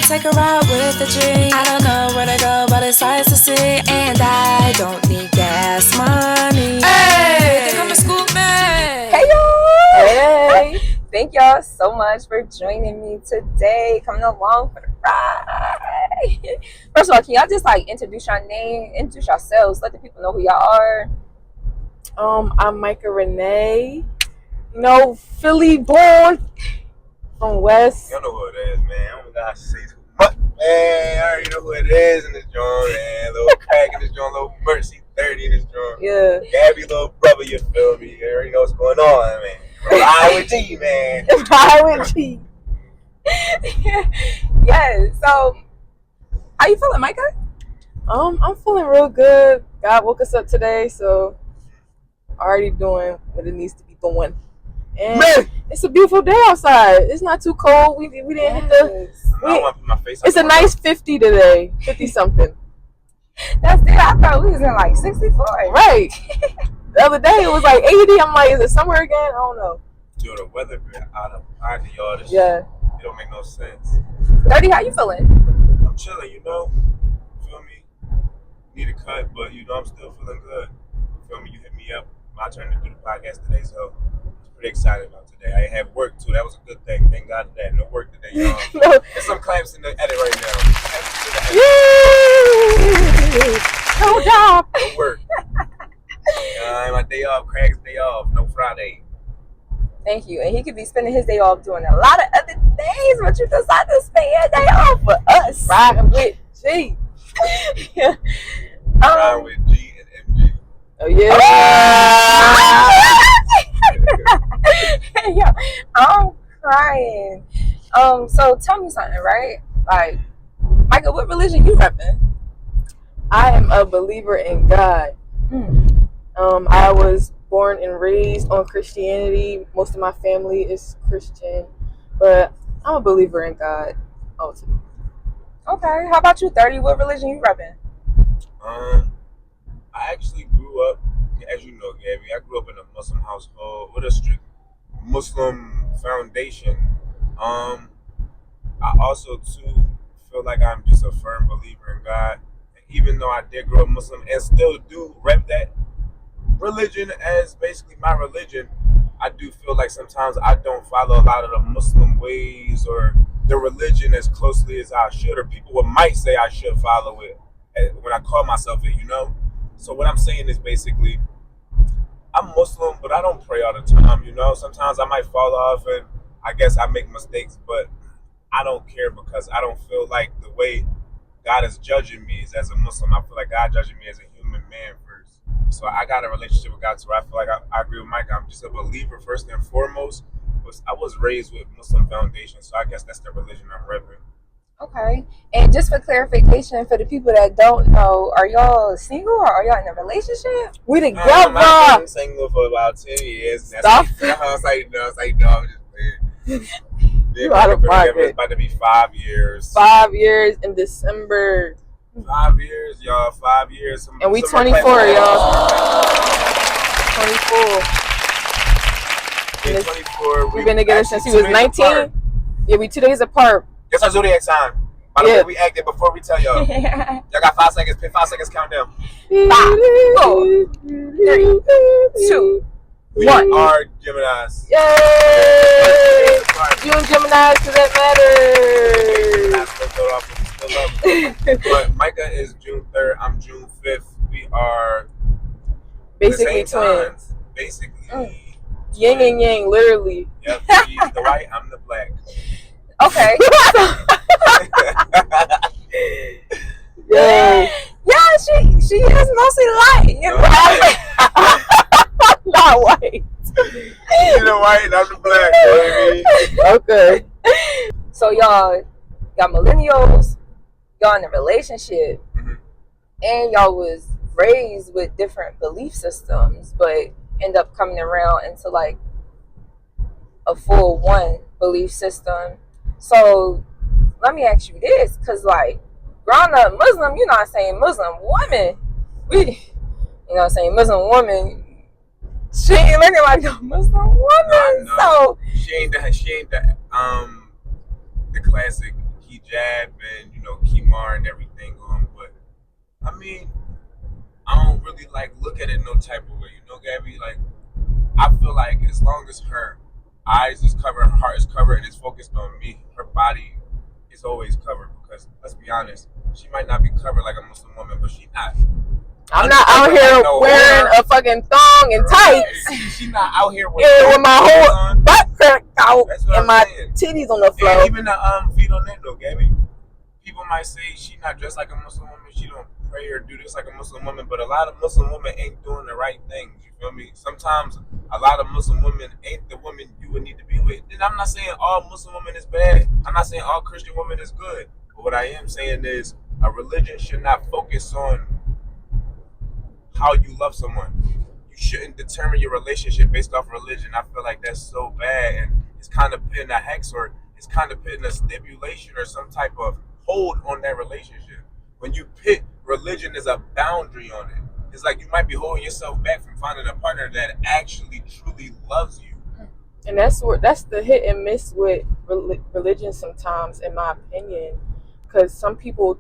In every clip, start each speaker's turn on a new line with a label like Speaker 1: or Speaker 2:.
Speaker 1: take a ride with the G. I don't know where to go, but it's nice to see. And I don't need gas money. Hey, think I'm a scoop man.
Speaker 2: Hey y'all. Hey. Thank y'all so much for joining me today. Coming along for the ride. First of all, can y'all just introduce your name, introduce yourselves, let the people know who y'all are?
Speaker 3: I'm Micah Renee. Philly born from West.
Speaker 4: You know who it is, man. I don't gotta say too much, man. I already know who it is in this joint, man. Little crack in this joint, little Mercy 30 in this joint.
Speaker 3: Yeah.
Speaker 4: Gabby, little brother, you feel me? You already know what's going on, man. Ride with G, man.
Speaker 3: Ride with G.
Speaker 2: Yes. So, how you feeling, Micah?
Speaker 3: I'm feeling real good. God woke us up today, so already doing what it needs to be doing. And
Speaker 4: Man.
Speaker 3: It's a beautiful day outside. It's not too cold. We didn't hit the.
Speaker 4: I want to put my face
Speaker 3: It's a nice 50 today. 50 something.
Speaker 2: That's it. I thought we was in 64.
Speaker 3: Right. The other day it was 80. I'm like, is it summer again? I don't know.
Speaker 4: Yo, the weather been out of pocket, y'all. This
Speaker 3: Yeah.
Speaker 4: shit, it don't make no sense.
Speaker 2: 30, how you feeling?
Speaker 4: I'm chilling, Feel me? Need a cut, but I'm still feeling good. Feel me? You hit me up. My turn to do the podcast today, so I'm pretty excited about today. I had work too. That was a good thing. Thank God for that. No work today, y'all.
Speaker 3: No.
Speaker 4: There's some clamps in the edit right now.
Speaker 3: No job.
Speaker 4: No work. My day off, Craig's day off. No Friday.
Speaker 2: Thank you. And he could be spending his day off doing a lot of other things, but you decide to spend your day off for us.
Speaker 3: Riding with G.
Speaker 2: Yeah.
Speaker 4: Ride with G and MG.
Speaker 3: Oh yeah.
Speaker 2: Yo, I'm crying. So tell me something, right? Michael, what religion you repping?
Speaker 3: I am a believer in God. I was born and raised on Christianity. Most of my family is Christian, but I'm a believer in God ultimately.
Speaker 2: Okay. How about you, 30? What religion you repping?
Speaker 4: I actually grew up, as you know, Gabby, I grew up in a Muslim household with a strict Muslim foundation. I also too feel like I'm just a firm believer in God. And even though I did grow up Muslim and still do rep that religion as basically my religion, I do feel like sometimes I don't follow a lot of the Muslim ways or the religion as closely as I should, or people might say I should follow it when I call myself it, So what I'm saying is basically, I'm Muslim, but I don't pray all the time, Sometimes I might fall off and I guess I make mistakes, but I don't care because I don't feel like the way God is judging me is as a Muslim. I feel like God judging me as a human man first. So I got a relationship with God, so I feel like I agree with Mike. I'm just a believer first and foremost. I was raised with Muslim foundation, so I guess that's the religion I'm repping.
Speaker 2: Okay. And just for clarification, for the people that don't know, are y'all single or are y'all in a relationship?
Speaker 3: We together.
Speaker 4: I've been single for about 10 years.
Speaker 3: Stop.
Speaker 4: I was like, no, I'm just playing.
Speaker 3: You out of pocket.
Speaker 4: It's about to be 5 years.
Speaker 3: 5 years in December.
Speaker 4: 5 years, y'all. 5 years.
Speaker 3: And we 24, y'all. 24.
Speaker 4: We're 24.
Speaker 3: We've been together since he was 19. Yeah, we 2 days apart.
Speaker 4: That's our zodiac sign. By the way, we acted before we tell y'all. Y'all got 5 seconds. 5 seconds countdown.
Speaker 2: 5, 4, 3, 2,
Speaker 4: We
Speaker 2: 1.
Speaker 4: are Geminis.
Speaker 3: Yay! You and Gemini to that matter.
Speaker 4: But Micah is June 3rd. I'm June 5th. We are
Speaker 3: Basically
Speaker 4: the same time.
Speaker 3: twins.
Speaker 4: Basically.
Speaker 3: Yin and yang, literally.
Speaker 4: Yep. He's the white. I'm the black.
Speaker 2: Okay.
Speaker 3: Yay.
Speaker 2: Yeah, she is mostly light.
Speaker 3: Not white.
Speaker 4: You're the white, I'm the black, baby.
Speaker 3: Okay.
Speaker 2: So y'all millennials, y'all in a relationship, and y'all was raised with different belief systems, but end up coming around into a full one belief system. So let me ask you this, because growing up Muslim, Muslim woman, Muslim woman, she ain't looking like a Muslim woman.
Speaker 4: No.
Speaker 2: So
Speaker 4: she ain't the classic hijab and kimar and everything on. But I mean, I don't really look at it no type of way. Gabby. I feel like as long as her eyes is covered, her heart is covered, and it's focused on me, her body is always covered. Because let's be honest, she might not be covered like a Muslim woman, but she's not.
Speaker 3: I'm not out here wearing a fucking thong and tights.
Speaker 4: She's not out here with
Speaker 3: my whole butt crack out and my titties on the floor.
Speaker 4: And even the feet on that though, Gabby. People might say she not dressed like a Muslim woman, she don't pray or do this like a Muslim woman, but a lot of Muslim women ain't doing the right things. You feel me? Sometimes a lot of Muslim women ain't the women you would need to be with. And I'm not saying all Muslim women is bad. I'm not saying all Christian women is good. But what I am saying is a religion should not focus on how you love someone. You shouldn't determine your relationship based off religion. I feel like that's so bad, and it's kind of putting a hex or it's kind of putting a stipulation or some type of hold on that relationship. When you pit religion as a boundary on it, it's like you might be holding yourself back from finding a partner that actually truly loves you.
Speaker 3: And that's the hit and miss with religion sometimes, in my opinion, because some people,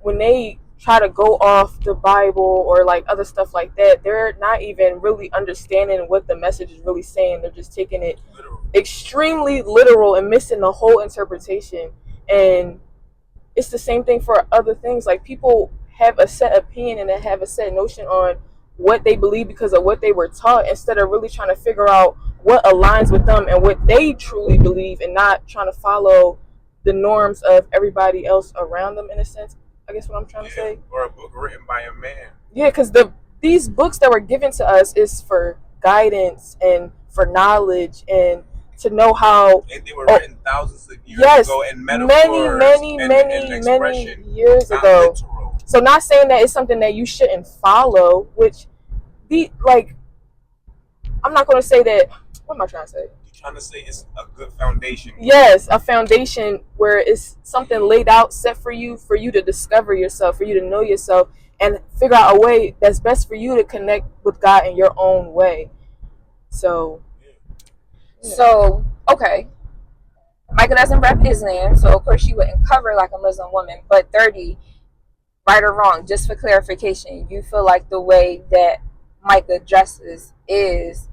Speaker 3: when they try to go off the Bible or like other stuff like that, they're not even really understanding what the message is really saying. They're just taking it extremely literal and missing the whole interpretation. And it's the same thing for other things. Like, people have a set opinion and they have a set notion on what they believe because of what they were taught, instead of really trying to figure out what aligns with them and what they truly believe, and not trying to follow the norms of everybody else around them, in a sense. I guess what I'm trying to say.
Speaker 4: Or a book written by a man.
Speaker 3: Yeah, because these books that were given to us is for guidance and for knowledge and to know how.
Speaker 4: And they were written thousands of years ago, and metaphors
Speaker 3: many years ago.
Speaker 4: Literal.
Speaker 3: So not saying that it's something that you shouldn't follow, which I'm not going to say that. What am I trying to say?
Speaker 4: Trying to say it's a good foundation.
Speaker 3: Yes, a foundation where it's something laid out, set for you to discover yourself, for you to know yourself, and figure out a way that's best for you to connect with God in your own way. So,
Speaker 2: okay. Micah doesn't rep Islam, so of course she wouldn't cover like a Muslim woman. But 30, right or wrong, just for clarification, you feel like the way that Micah dresses is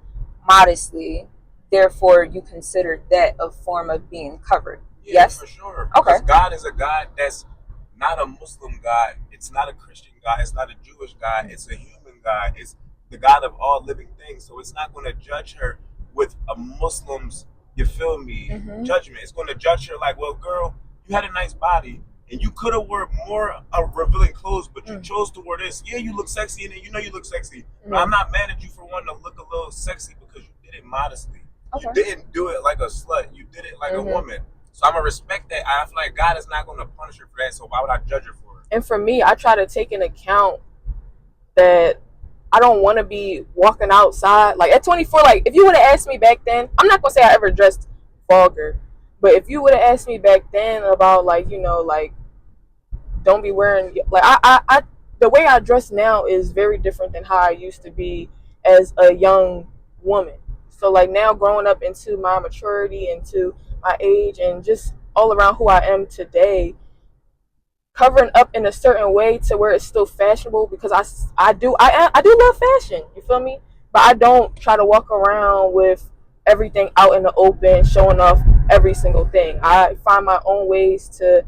Speaker 2: modestly, therefore you consider that a form of being covered?
Speaker 4: Yeah,
Speaker 2: yes,
Speaker 4: for sure.
Speaker 2: Okay.
Speaker 4: Because God is a God that's not a Muslim God. It's not a Christian God. It's not a Jewish God. It's a human God. It's the God of all living things. So it's not going to judge her with a Muslim's, you feel me, judgment. It's going to judge her like, well, girl, you had a nice body and you could have worn more revealing clothes, but you chose to wear this. Yeah, you look sexy, and you look sexy. But I'm not mad at you for wanting to look a little sexy because you did it modestly. Okay. You didn't do it like a slut. You did it like a woman. So I'm going to respect that. I feel like God is not going to punish her for that, so why would I judge her for it?
Speaker 3: And for me, I try to take into account that I don't want to be walking outside. Like, at 24, like, if you would have asked me back then, I'm not going to say I ever dressed vulgar, but if you would have asked me back then about, like, don't be wearing, like, I the way I dress now is very different than how I used to be as a young woman. So, like, now growing up into my maturity, into my age, and just all around who I am today, covering up in a certain way to where it's still fashionable, because I do love fashion, you feel me? But I don't try to walk around with everything out in the open, showing off every single thing. I find my own ways to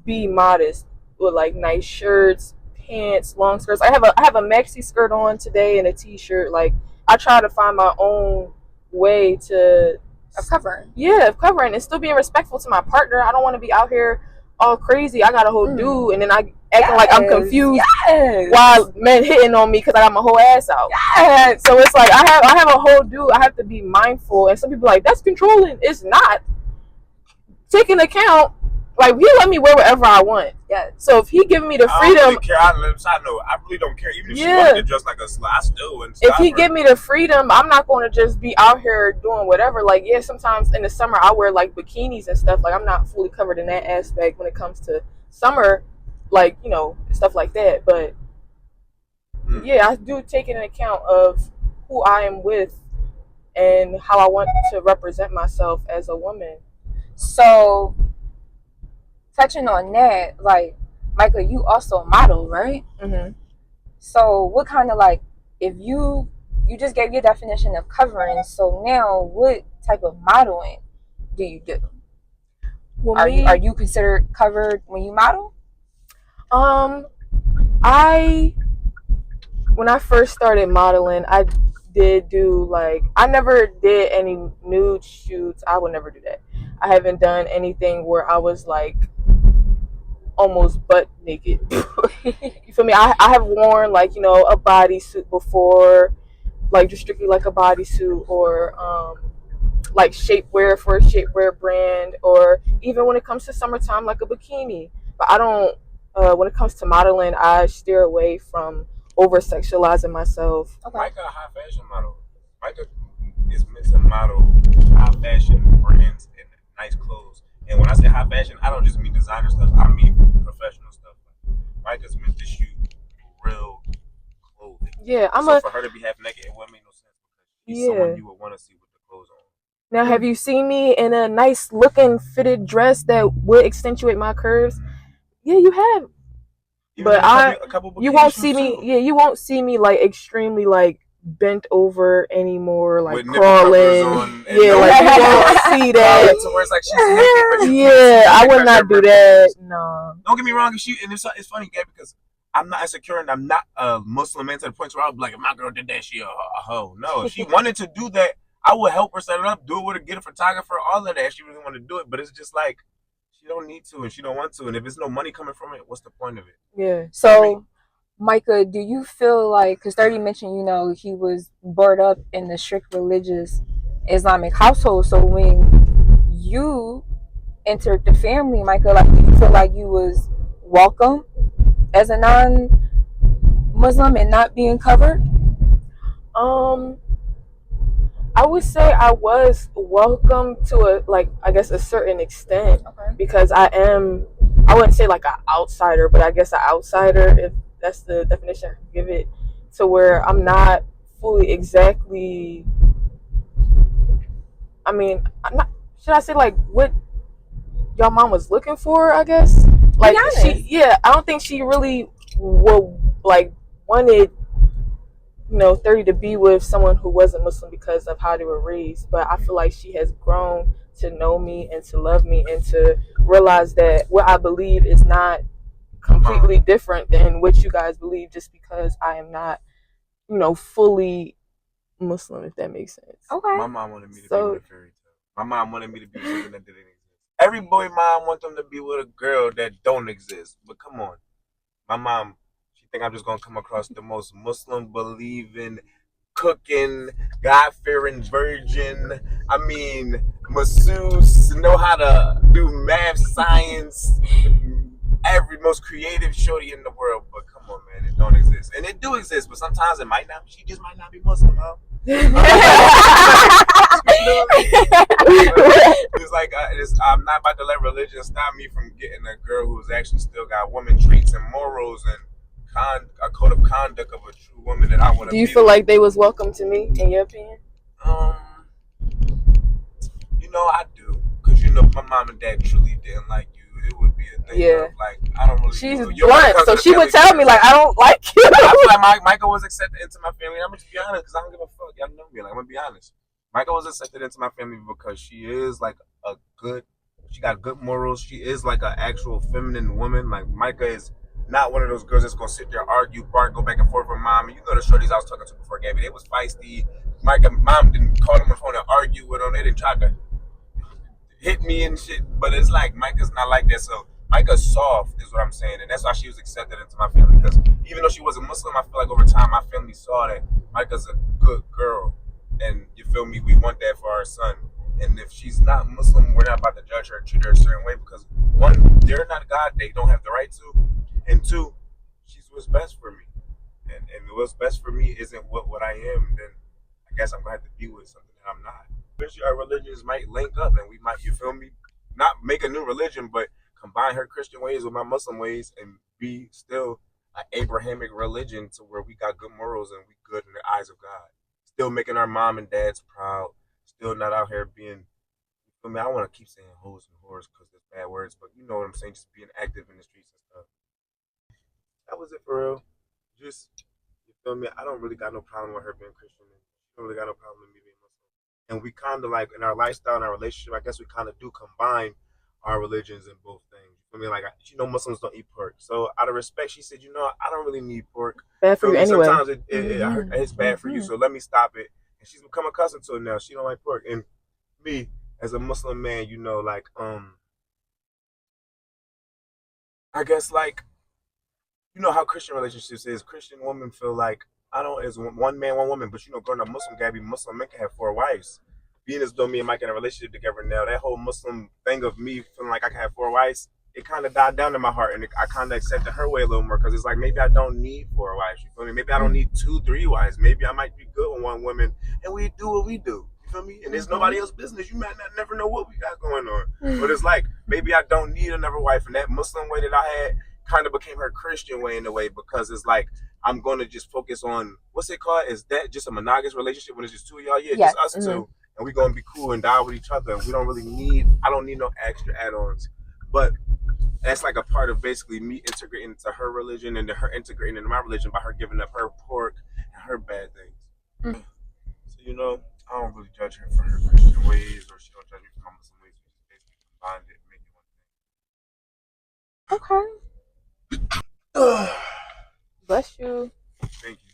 Speaker 3: be modest with, like, nice shirts, pants, long skirts. I have a maxi skirt on today and a t-shirt. Like, I try to find my own way of covering and still being respectful to my partner. I don't want to be out here all crazy. I got a whole dude, and then I acting like I'm confused while men hitting on me because I got my whole ass out. Yes. So it's like I have a whole dude. I have to be mindful, and some people are like, that's controlling. It's not. Taking account, like, he let me wear whatever I want. Yeah. So if he giving me the freedom,
Speaker 4: I don't really care. I really don't care. Even if she wanted to dress like a slut, I still wouldn't stop
Speaker 3: If he
Speaker 4: her.
Speaker 3: give me the freedom, I'm not going to just be out here doing whatever. Like, yeah, sometimes in the summer I wear, like, bikinis and stuff. Like, I'm not fully covered in that aspect when it comes to summer, like, stuff like that. But yeah, I do take into account of who I am with and how I want to represent myself as a woman.
Speaker 2: So touching on that, like, Micah, you also a model, right?
Speaker 3: Mm-hmm.
Speaker 2: So what kind of, like, if you just gave your definition of covering, so now what type of modeling do you do?
Speaker 3: Well,
Speaker 2: Are you considered covered when you model?
Speaker 3: When I first started modeling, I did do, like, I never did any nude shoots. I would never do that. I haven't done anything where I was like almost butt naked. You feel me? I have worn, like, a bodysuit before, like just strictly like a bodysuit, or like shapewear for a shapewear brand, or even when it comes to summertime, like a bikini. But I don't. When it comes to modeling, I steer away from over sexualizing myself.
Speaker 2: Okay.
Speaker 4: Micah a high fashion model. Micah is meant to model high fashion brands and nice clothes. And when I say high fashion, I don't just mean designer stuff. I mean professional stuff. Micah's meant to shoot real clothing.
Speaker 3: Yeah,
Speaker 4: for her to be half naked, it wouldn't make no sense because she's someone you would want to see with the clothes on.
Speaker 3: Now, have you seen me in a nice looking fitted dress that would accentuate my curves? Yeah, you have.
Speaker 4: Even
Speaker 3: But
Speaker 4: a couple
Speaker 3: you won't
Speaker 4: bikini
Speaker 3: see
Speaker 4: shoots,
Speaker 3: me.
Speaker 4: too.
Speaker 3: Yeah, you won't see me like extremely like bent over anymore, like
Speaker 4: with nipple covers
Speaker 3: crawling.
Speaker 4: on.
Speaker 3: Yeah, like you won't see that.
Speaker 4: To where it's like she's naked, but you can't
Speaker 3: Yeah,
Speaker 4: see
Speaker 3: I
Speaker 4: it
Speaker 3: would
Speaker 4: because
Speaker 3: not
Speaker 4: her
Speaker 3: do
Speaker 4: rib
Speaker 3: that.
Speaker 4: is.
Speaker 3: No.
Speaker 4: Don't get me wrong. It's funny, Gab, because I'm not insecure and I'm not a Muslim man to the point where I'll be like, if my girl did that, she a hoe. No, if she wanted to do that, I would help her set it up, do it with her, get a photographer, all of that. If she really want to do it, but it's just like she don't need to and she don't want to, and if there's no money coming from it, what's the point of it?
Speaker 3: Yeah.
Speaker 2: So, Micah, do you feel like, because 30 mentioned, he was brought up in the strict religious Islamic household, so when you entered the family, Micah, like, do you feel like you was welcome as a non-Muslim and not being covered?
Speaker 3: I would say I was welcome to a certain extent, because I wouldn't say like an outsider, but I guess an outsider, if that's the definition I can give it, to where I'm not fully exactly, I'm not, should I say like what your mom was looking for, I guess? Like I don't think she really wanted 30 to be with someone who wasn't Muslim because of how they were raised. But I feel like she has grown to know me and to love me and to realize that what I believe is not completely different than what you guys believe, just because I am not, fully Muslim, if that makes sense.
Speaker 2: Okay.
Speaker 4: My mom wanted me to be with a fairy tale. My mom wanted me to be with something that didn't exist. Every boy mom wants them to be with a girl that don't exist. But come on. My mom, she think I'm just gonna come across the most Muslim believing, cooking, God fearing virgin. I mean, masseuse, know how to do math, science, every most creative shorty in the world. But come on, man, it don't exist, and it do exist. But sometimes it might not. She just might not be Muslim, huh? It's like I'm not about to let religion stop me from getting a girl who's actually still got woman traits and morals and a code of conduct of a true woman that I want to be.
Speaker 3: Do you feel like they was welcome to me, in your opinion?
Speaker 4: I do, because my mom and dad truly didn't like you. It would be a thing of like, I don't really.
Speaker 3: She's blunt, so she would tell me like, I don't like you.
Speaker 4: I feel like Michael was accepted into my family. I'm gonna just be honest, because I don't give a fuck. Y'all know me. Like, I'm gonna be honest. Michael was accepted into my family because she is like she got good morals. She is like an actual feminine woman. Like, Micah is not one of those girls that's gonna sit there, argue, bark, go back and forth with mom. And the shorties I was talking to before, Gabby, they was feisty. Micah's mom didn't call them on the phone and argue with them. They didn't try to hit me and shit. But it's like, Micah's not like that. So Micah's soft is what I'm saying. And that's why she was accepted into my family. Because even though she was a Muslim, I feel like over time my family saw that Micah's a good girl. And you feel me? We want that for our son. And if she's not Muslim, we're not about to judge her and treat her a certain way, because one, they're not God, they don't have the right to. And two, she's what's best for me. And what's best for me isn't what I am, then I guess I'm gonna have to be with something that I'm not. Especially our religions might link up and we might, you feel me? Not make a new religion, but combine her Christian ways with my Muslim ways and be still an Abrahamic religion to where we got good morals and we good in the eyes of God. Still making our mom and dads proud. Still not out here being, you I mean, I don't want to keep saying hoes and whores because there's bad words, but you know what I'm saying. Just being active in the streets and stuff. That was it for real. Just, you feel me? I don't really got no problem with her being Christian. And she don't really got no problem with me being Muslim. And we kind of like in our lifestyle and our relationship, I guess we kind of do combine our religions in both things. I mean, like, Muslims don't eat pork. So out of respect, she said, I don't really need pork.
Speaker 3: Bad for you anyway.
Speaker 4: Sometimes it's bad for you, so let me stop it. And she's become accustomed to it now. She don't like pork. And me, as a Muslim man, like, I guess, like, you know how Christian relationships is. Christian women feel like, it's one man, one woman. But, growing up Muslim, Gabby, Muslim men can have 4 wives. Being as though me and Mike in a relationship together now, that whole Muslim thing of me feeling like I can have 4 wives, it kind of died down in my heart. And I kind of accepted her way a little more because it's like, maybe I don't need 4 wives. You feel me? Maybe I don't need 2, 3 wives. Maybe I might be good with one woman and we do what we do. You feel me? And it's nobody else's business. You might never know what we got going on. But it's like, maybe I don't need another wife. And that Muslim way that I had kind of became her Christian way in a way, because it's like, I'm going to just focus on, what's it called? Is that just a monogamous relationship when it's just 2 of y'all? Yeah,
Speaker 2: yes.
Speaker 4: Just us 2. And we're going to be cool and die with each other. We don't really I don't need no extra add-ons. But that's like a part of basically me integrating into her religion and her integrating into my religion by her giving up her pork and her bad things. So, I don't really judge her for her Christian ways, or she don't judge me for my Muslim ways. We just basically combined it and make it one thing.
Speaker 3: Okay. Bless you.
Speaker 4: Thank you.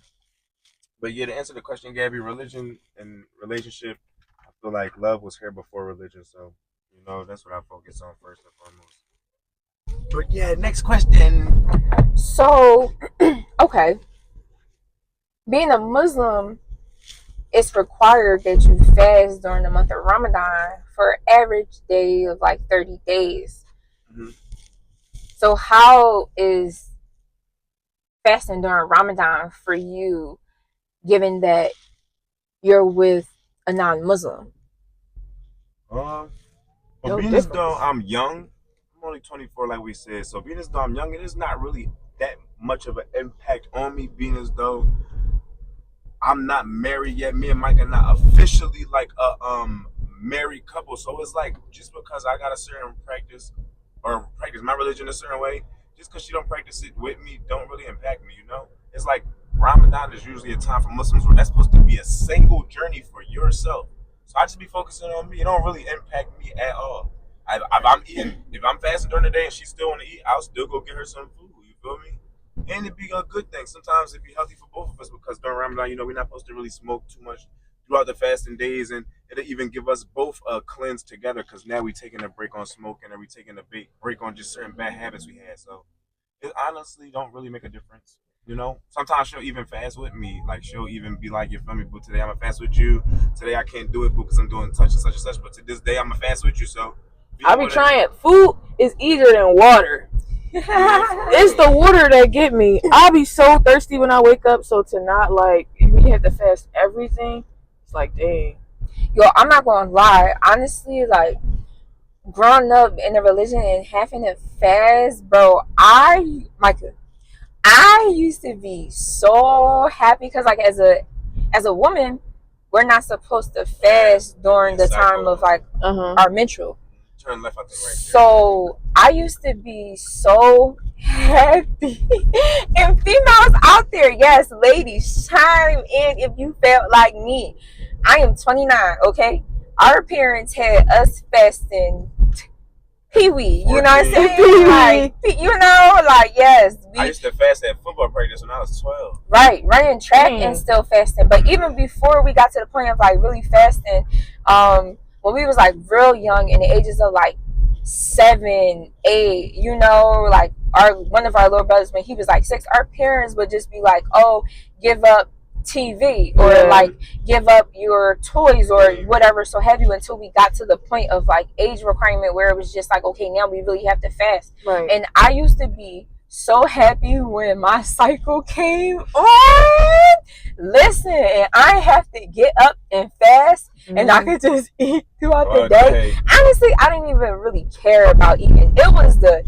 Speaker 4: But yeah, to answer the question, Gabby, religion and relationship, I feel like love was here before religion, so that's what I focus on first and foremost. But yeah, next question.
Speaker 2: So, okay. Being a Muslim, it's required that you fast during the month of Ramadan for an average day of like 30 days. Mm-hmm. So how is fasting during Ramadan for you, given that you're with a non-Muslim?
Speaker 4: Being as though I'm young, I'm only 24 like we said, so being as though I'm young, it is not really that much of an impact on me, being as though I'm not married yet. Me and Mike are not officially like a married couple, so it's like, just because I got a certain practice my religion a certain way, just because she don't practice it with me don't really impact me, It's like Ramadan is usually a time for Muslims where that's supposed to be a single journey for yourself. So I just be focusing on me. It don't really impact me at all. If I'm fasting during the day and she still want to eat, I'll still go get her some food. You feel me? And it'd be a good thing. Sometimes it'd be healthy for both of us, because during Ramadan, we're not supposed to really smoke too much throughout the fasting days, and it'll even give us both a cleanse together, because now we're taking a break on smoking, and we're taking a break on just certain bad habits we had. So it honestly don't really make a difference. Sometimes she'll even fast with me. Like, she'll even be like, you feel me, but today I'm gonna fast with you. Today I can't do it because I'm doing such and such and such, but to this day I'm gonna fast with you. So
Speaker 3: I'll be trying. Food is easier than water. It's the water that get me. I'll be so thirsty when I wake up, so to not you have to fast everything, it's like, dang.
Speaker 2: Yo, I'm not gonna lie. Honestly, like, growing up in a religion and having to fast, bro, I used to be so happy, because like as a woman, we're not supposed to fast during the time of like our menstrual.
Speaker 4: Turn left, I think, right.
Speaker 2: So I used to be so happy. And females out there, yes, ladies, chime in if you felt like me. I am 29, okay? Our parents had us fasting Pee-wee, you know what I'm saying? Like, yes.
Speaker 4: I used to fast at football practice when I was 12.
Speaker 2: Right, running track and still fasting. But even before we got to the point of like really fasting, when we was like real young, in the ages of like 7, 8, like one of our little brothers, when he was like 6, our parents would just be like, oh, give up TV, or like give up your toys or whatever, so have you, until we got to the point of like age requirement where it was just like, okay, now we really have to fast.
Speaker 3: Right.
Speaker 2: And I used to be so happy when my cycle came on. Listen, and I have to get up and fast, and I could just eat throughout the day. Honestly, I didn't even really care about eating. It was the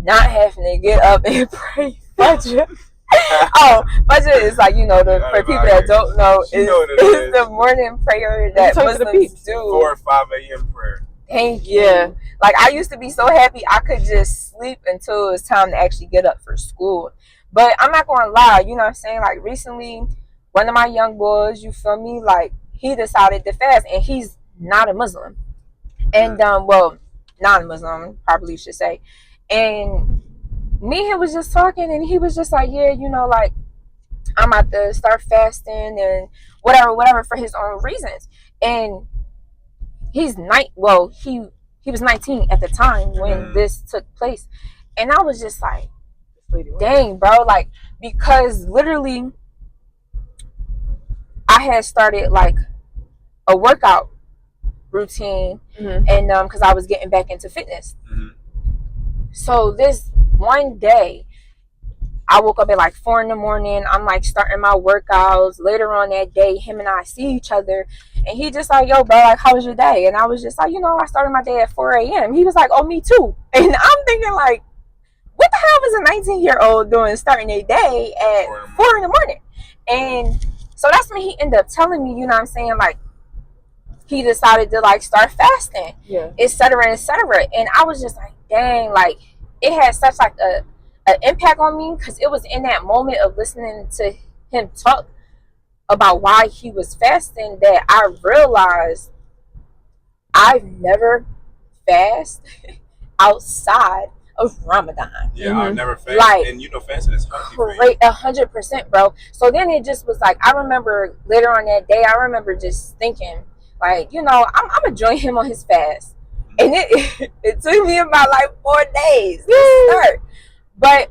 Speaker 2: not having to get up and pray Fajr. Fajr is like, for people that don't know, is the morning prayer that Muslims do.
Speaker 4: 4 or 5 a.m. prayer.
Speaker 2: Thank you.
Speaker 3: Yeah.
Speaker 2: Like, I used to be so happy I could just sleep until it was time to actually get up for school. But I'm not gonna lie, you know what I'm saying? Like, recently, one of my young boys, you feel me? Like, he decided to fast, and he's not a Muslim. And, well, non-Muslim, probably should say. And me and him was just talking, and he was just like, yeah, you know, like, I'm about to start fasting and whatever, for his own reasons. And he was 19 at the time when this took place. And I was just like, dang, bro, like, because literally I had started like a workout routine, and because I was getting back into fitness. So this one day I woke up at like 4 a.m. I'm like starting my workouts. Later on that day, him and I see each other, and he just like, yo, bro, like, how was your day? And I was just like, you know, I started my day at 4 a.m. He was like, oh, me too. And I'm thinking like, what the hell was a 19-year-old doing starting a day at 4 a.m? And so that's when he ended up telling me, you know what I'm saying, like, he decided to like start fasting, etc., etc. And I was just like, dang, like, it had such like an impact on me, because it was in that moment of listening to him talk about why he was fasting that I realized I've never fasted outside of Ramadan.
Speaker 4: Yeah, I've never fasted,
Speaker 2: like,
Speaker 4: and you know, fasting is healthy.
Speaker 2: Great, 100%, bro. So then it just was like, I remember later on that day, I remember just thinking, like, you know, I'm gonna join him on his fast, and it took me about like 4 days to start. But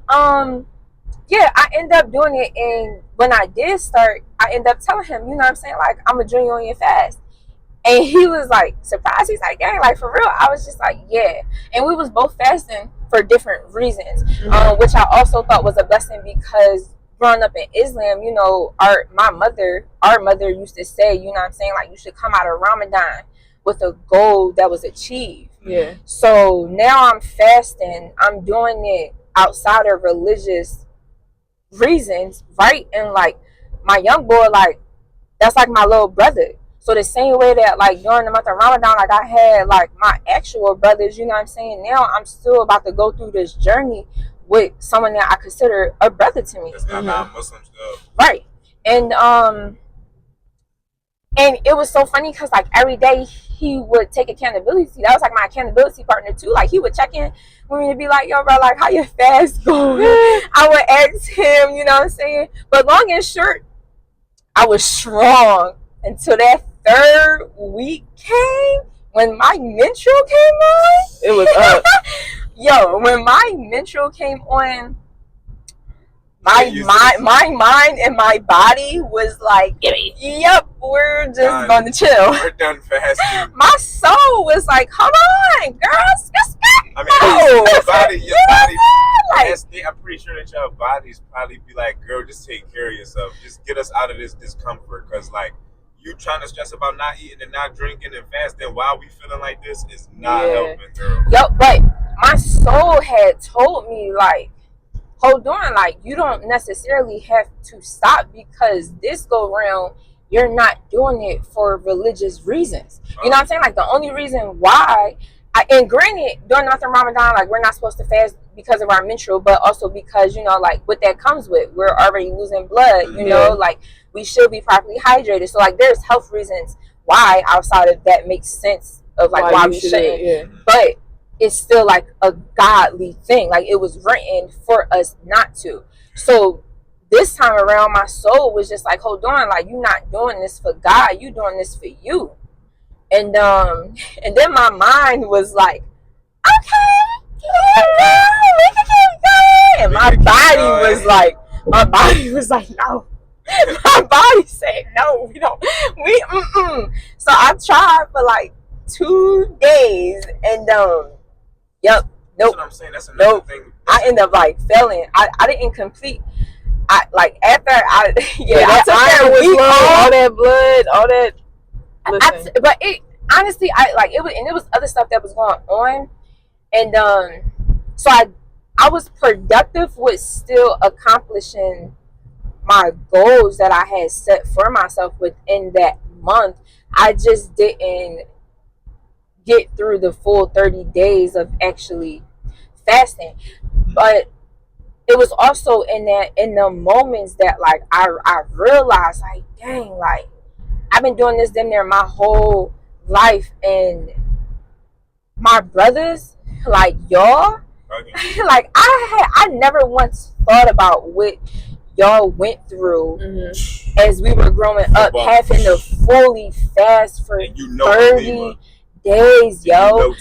Speaker 2: yeah, I ended up doing it, and when I did start, I ended up telling him, you know what I'm saying, like, I'm gonna join you on your fast. And he was like surprised. He's like, dang, like, for real? I was just like, yeah. And we was both fasting for different reasons, which I also thought was a blessing, because growing up in Islam, you know, our mother used to say, you know what I'm saying, like, you should come out of Ramadan with a goal that was achieved.
Speaker 3: Yeah.
Speaker 2: So now I'm fasting. I'm doing it outside of religious reasons, right? And like, my young boy, like, that's like my little brother. So the same way that like during the month of Ramadan, like, I had like my actual brothers, you know what I'm saying? Now I'm still about to go through this journey with someone that I consider a brother to me.
Speaker 4: That's not non-Muslim stuff.
Speaker 2: Right. And it was so funny, because like every day he would take accountability. That was like my accountability partner too. Like, he would check in with me and be like, yo, bro, like, how your fast going? I would ask him, you know what I'm saying? But long and short, I was strong until that 3rd week came, when my menstrual came on.
Speaker 3: It was up.
Speaker 2: Yo, when my menstrual came on, my mind and my body was like, yep, we're just going to chill.
Speaker 4: We're done fasting.
Speaker 2: My soul was like, come on, girls.
Speaker 4: I mean, your body,
Speaker 2: like,
Speaker 4: I'm pretty sure that your bodies probably be like, girl, just take care of yourself. Just get us out of this discomfort. Because, like, you trying to stress about not eating and not drinking and fasting while we feeling like this is not helping, girl.
Speaker 2: Yo, but my soul had told me, like, hold on, like, you don't necessarily have to stop, because this go round, you're not doing it for religious reasons. You know what I'm saying? Like, the only reason why, and granted, during the month of Ramadan, like, we're not supposed to fast because of our menstrual, but also because, you know, like, what that comes with, we're already losing blood, you know, like, we should be properly hydrated. So, like, there's health reasons why outside of that makes sense of, like, why we shouldn't.
Speaker 3: Yeah.
Speaker 2: But it's still, like, a godly thing. Like, it was written for us not to. So this time around, my soul was just like, hold on, like, you're not doing this for God, you doing this for you. And then my mind was like, okay, we can keep going. And my body was like, no. My body said, no, we don't. So I tried for like 2 days, and yep, nope.
Speaker 4: That's what I'm saying. That's another thing.
Speaker 2: I ended up like failing. I didn't complete. I like after I
Speaker 3: that
Speaker 2: I took
Speaker 3: iron
Speaker 2: that
Speaker 3: was
Speaker 2: week
Speaker 3: low,
Speaker 2: off.
Speaker 3: all that blood, all that.
Speaker 2: But it honestly, it was other stuff that was going on, and so I was productive with still accomplishing my goals that I had set for myself within that month. I just didn't get through the full 30 days of actually fasting. But it was also in the moments that like I realized like, dang, like I've been doing this damn near my whole life, and my brothers, like y'all, like I never once thought about what y'all went through as we were growing up, having to fully fast for 30 days, yo.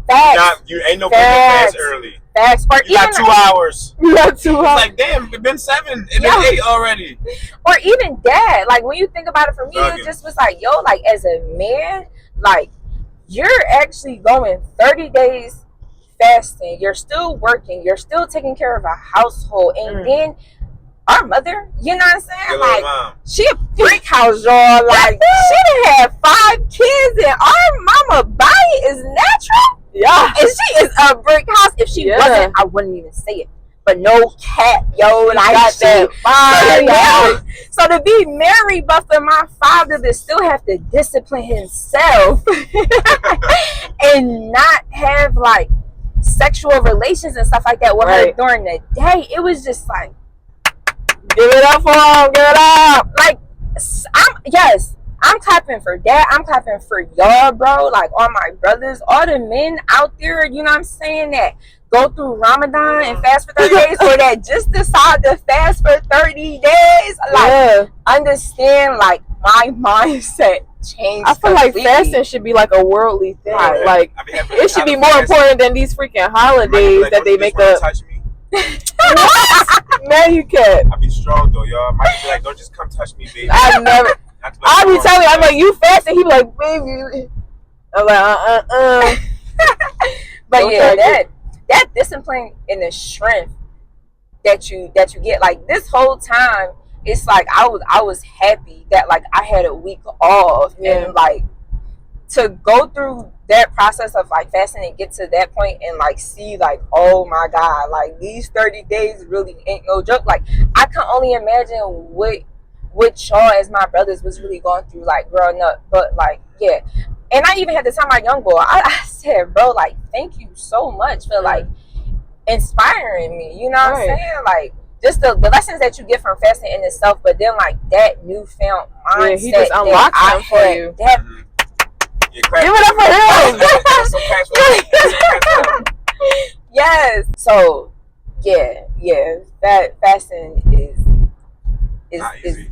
Speaker 2: Facts.
Speaker 4: You ain't no fast early.
Speaker 2: Facts. Or
Speaker 4: you got 2 hours.
Speaker 3: You got 2 hours.
Speaker 4: It's like, damn, it's been 7. It's been 8 already.
Speaker 2: Or even that. Like, when you think about it, for me, it just was like, yo, like, as a man, like, you're actually going 30 days fasting. You're still working. You're still taking care of a household. And then our mother, you know what I'm saying? Like,
Speaker 4: mom.
Speaker 2: She a freak house, y'all. Like, she done had 5 kids, and our mama body is natural.
Speaker 3: Yeah.
Speaker 2: And she is a brick house. If she wasn't, I wouldn't even say it. But no cap, yo. Like,
Speaker 3: got that fire.
Speaker 2: So to be married, but for my father to still have to discipline himself and not have, like, sexual relations and stuff like that with her during the day, it was just like,
Speaker 3: give it up for him, give it up.
Speaker 2: Like, I'm clapping for that. I'm clapping for y'all, bro. Like, all my brothers, all the men out there, you know what I'm saying, that go through Ramadan and fast for 30 days, or that just decide to fast for 30 days. Like, understand, like, my mindset changed.
Speaker 3: I feel
Speaker 2: completely.
Speaker 3: like fasting should be like a worldly thing. Like, it should be more
Speaker 4: fasting.
Speaker 3: important than these freaking holidays
Speaker 4: like,
Speaker 3: that they make up.
Speaker 4: Touch me.
Speaker 3: Man, you can't.
Speaker 4: I be strong though, y'all. Might be like, don't just come touch me, baby.
Speaker 3: I never. I be telling you, I'm like, you fasting? He be like, baby. I'm like,
Speaker 2: But don't yeah, that discipline and the strength that you get, like, this whole time, it's like I was happy that, like, I had a week off, and like to go through that process of, like, fasting and get to that point and, like, see, like, oh my God, like, these 30 days really ain't no joke. Like, I can only imagine what y'all as my brothers was really going through, like, growing up. But, like, yeah. And I even had to tell my young boy, I said, bro, like, thank you so much for, like, inspiring me. You know what I'm saying? Like, just the lessons that you get from fasting in itself, but then, like, that newfound mindset.
Speaker 3: Yeah, he just unlocked them for you.
Speaker 2: Give it up for him. Yes. So, yeah. That fasting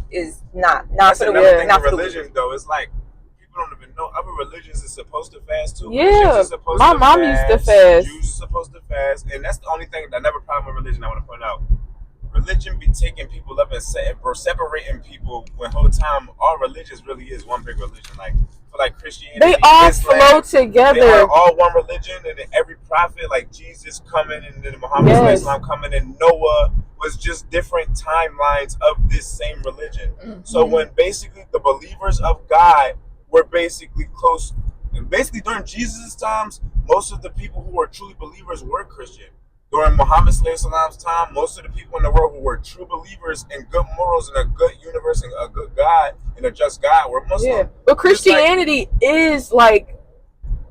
Speaker 2: is not for the
Speaker 4: weak.
Speaker 2: Not for the
Speaker 4: religion though. It's like people don't even know other religions is supposed to fast too.
Speaker 3: Yeah, my mom used to fast.
Speaker 4: Jews are supposed to fast, and that's the only thing that never problem with religion. I want to point out. Religion be taking people up and separating people when whole time all religions really is one big religion. Like for like Christianity,
Speaker 3: they all
Speaker 4: Islam,
Speaker 3: flow together.
Speaker 4: They are all one religion, and then every prophet, like Jesus coming, and then Muhammad Islam coming, and Noah was just different timelines of this same religion. Mm-hmm. So when basically the believers of God were basically close, and basically during Jesus' times, most of the people who were truly believers were Christian. During Muhammad's time, most of the people in the world who were true believers and good morals and a good universe and a good God and a just God were Muslim. Yeah.
Speaker 3: But Christianity is like,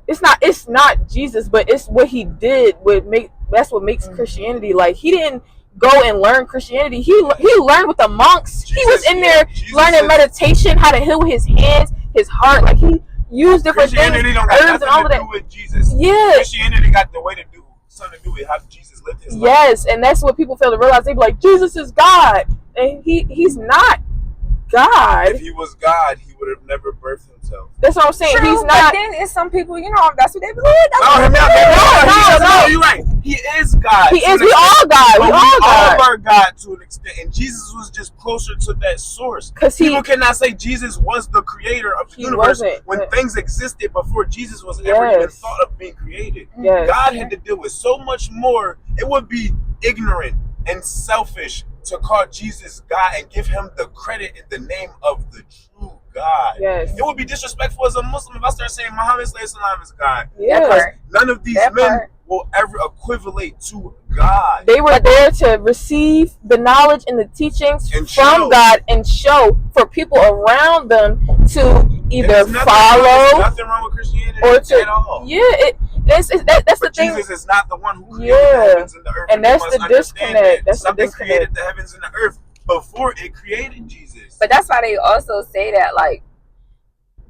Speaker 3: it's not Jesus, but it's what he did. That's what makes Christianity. Like, he didn't go and learn Christianity. He learned with the monks. He was in there learning meditation, how to heal with his hands, his heart. Like, he used different things,
Speaker 4: Christianity don't got nothing to do with Jesus.
Speaker 3: Yeah.
Speaker 4: Christianity got the way to do something to do with how Jesus lived his life.
Speaker 3: Yes, and that's what people fail to realize. They be like, Jesus is God, and he's not God.
Speaker 4: If he was God, he would have never birthed himself.
Speaker 3: That's what I'm saying.
Speaker 2: True,
Speaker 3: he's not.
Speaker 2: But then it's some people, you know, that's what they believe.
Speaker 4: No, you're right. He is God.
Speaker 3: He is. We all God. We all God.
Speaker 4: All are God to an extent, and Jesus was just closer to that source. Because people cannot say Jesus was the creator of the universe when things existed before Jesus was ever even thought of being created.
Speaker 3: Yes.
Speaker 4: God had to deal with so much more. It would be ignorant and selfish to call Jesus God and give him the credit in the name of the true God.
Speaker 3: Yes.
Speaker 4: It would be disrespectful as a Muslim if I start saying Muhammad is God.
Speaker 3: Yeah.
Speaker 4: None of these men will ever equivalent to God.
Speaker 3: They were there to receive the knowledge and the teachings
Speaker 4: And
Speaker 3: from
Speaker 4: show.
Speaker 3: God and show for people around them to either
Speaker 4: There's nothing
Speaker 3: follow
Speaker 4: wrong with Christianity
Speaker 3: or to
Speaker 4: at all.
Speaker 3: that's the
Speaker 4: But
Speaker 3: thing.
Speaker 4: Jesus is not the one who created
Speaker 3: Yeah.
Speaker 4: the heavens and the earth.
Speaker 3: And
Speaker 4: you
Speaker 3: that's
Speaker 4: must
Speaker 3: the
Speaker 4: understand
Speaker 3: disconnect.
Speaker 4: that.
Speaker 3: That's the
Speaker 4: Something
Speaker 3: disconnect.
Speaker 4: created the heavens and the earth before it created Jesus.
Speaker 2: But that's why they also say that, like,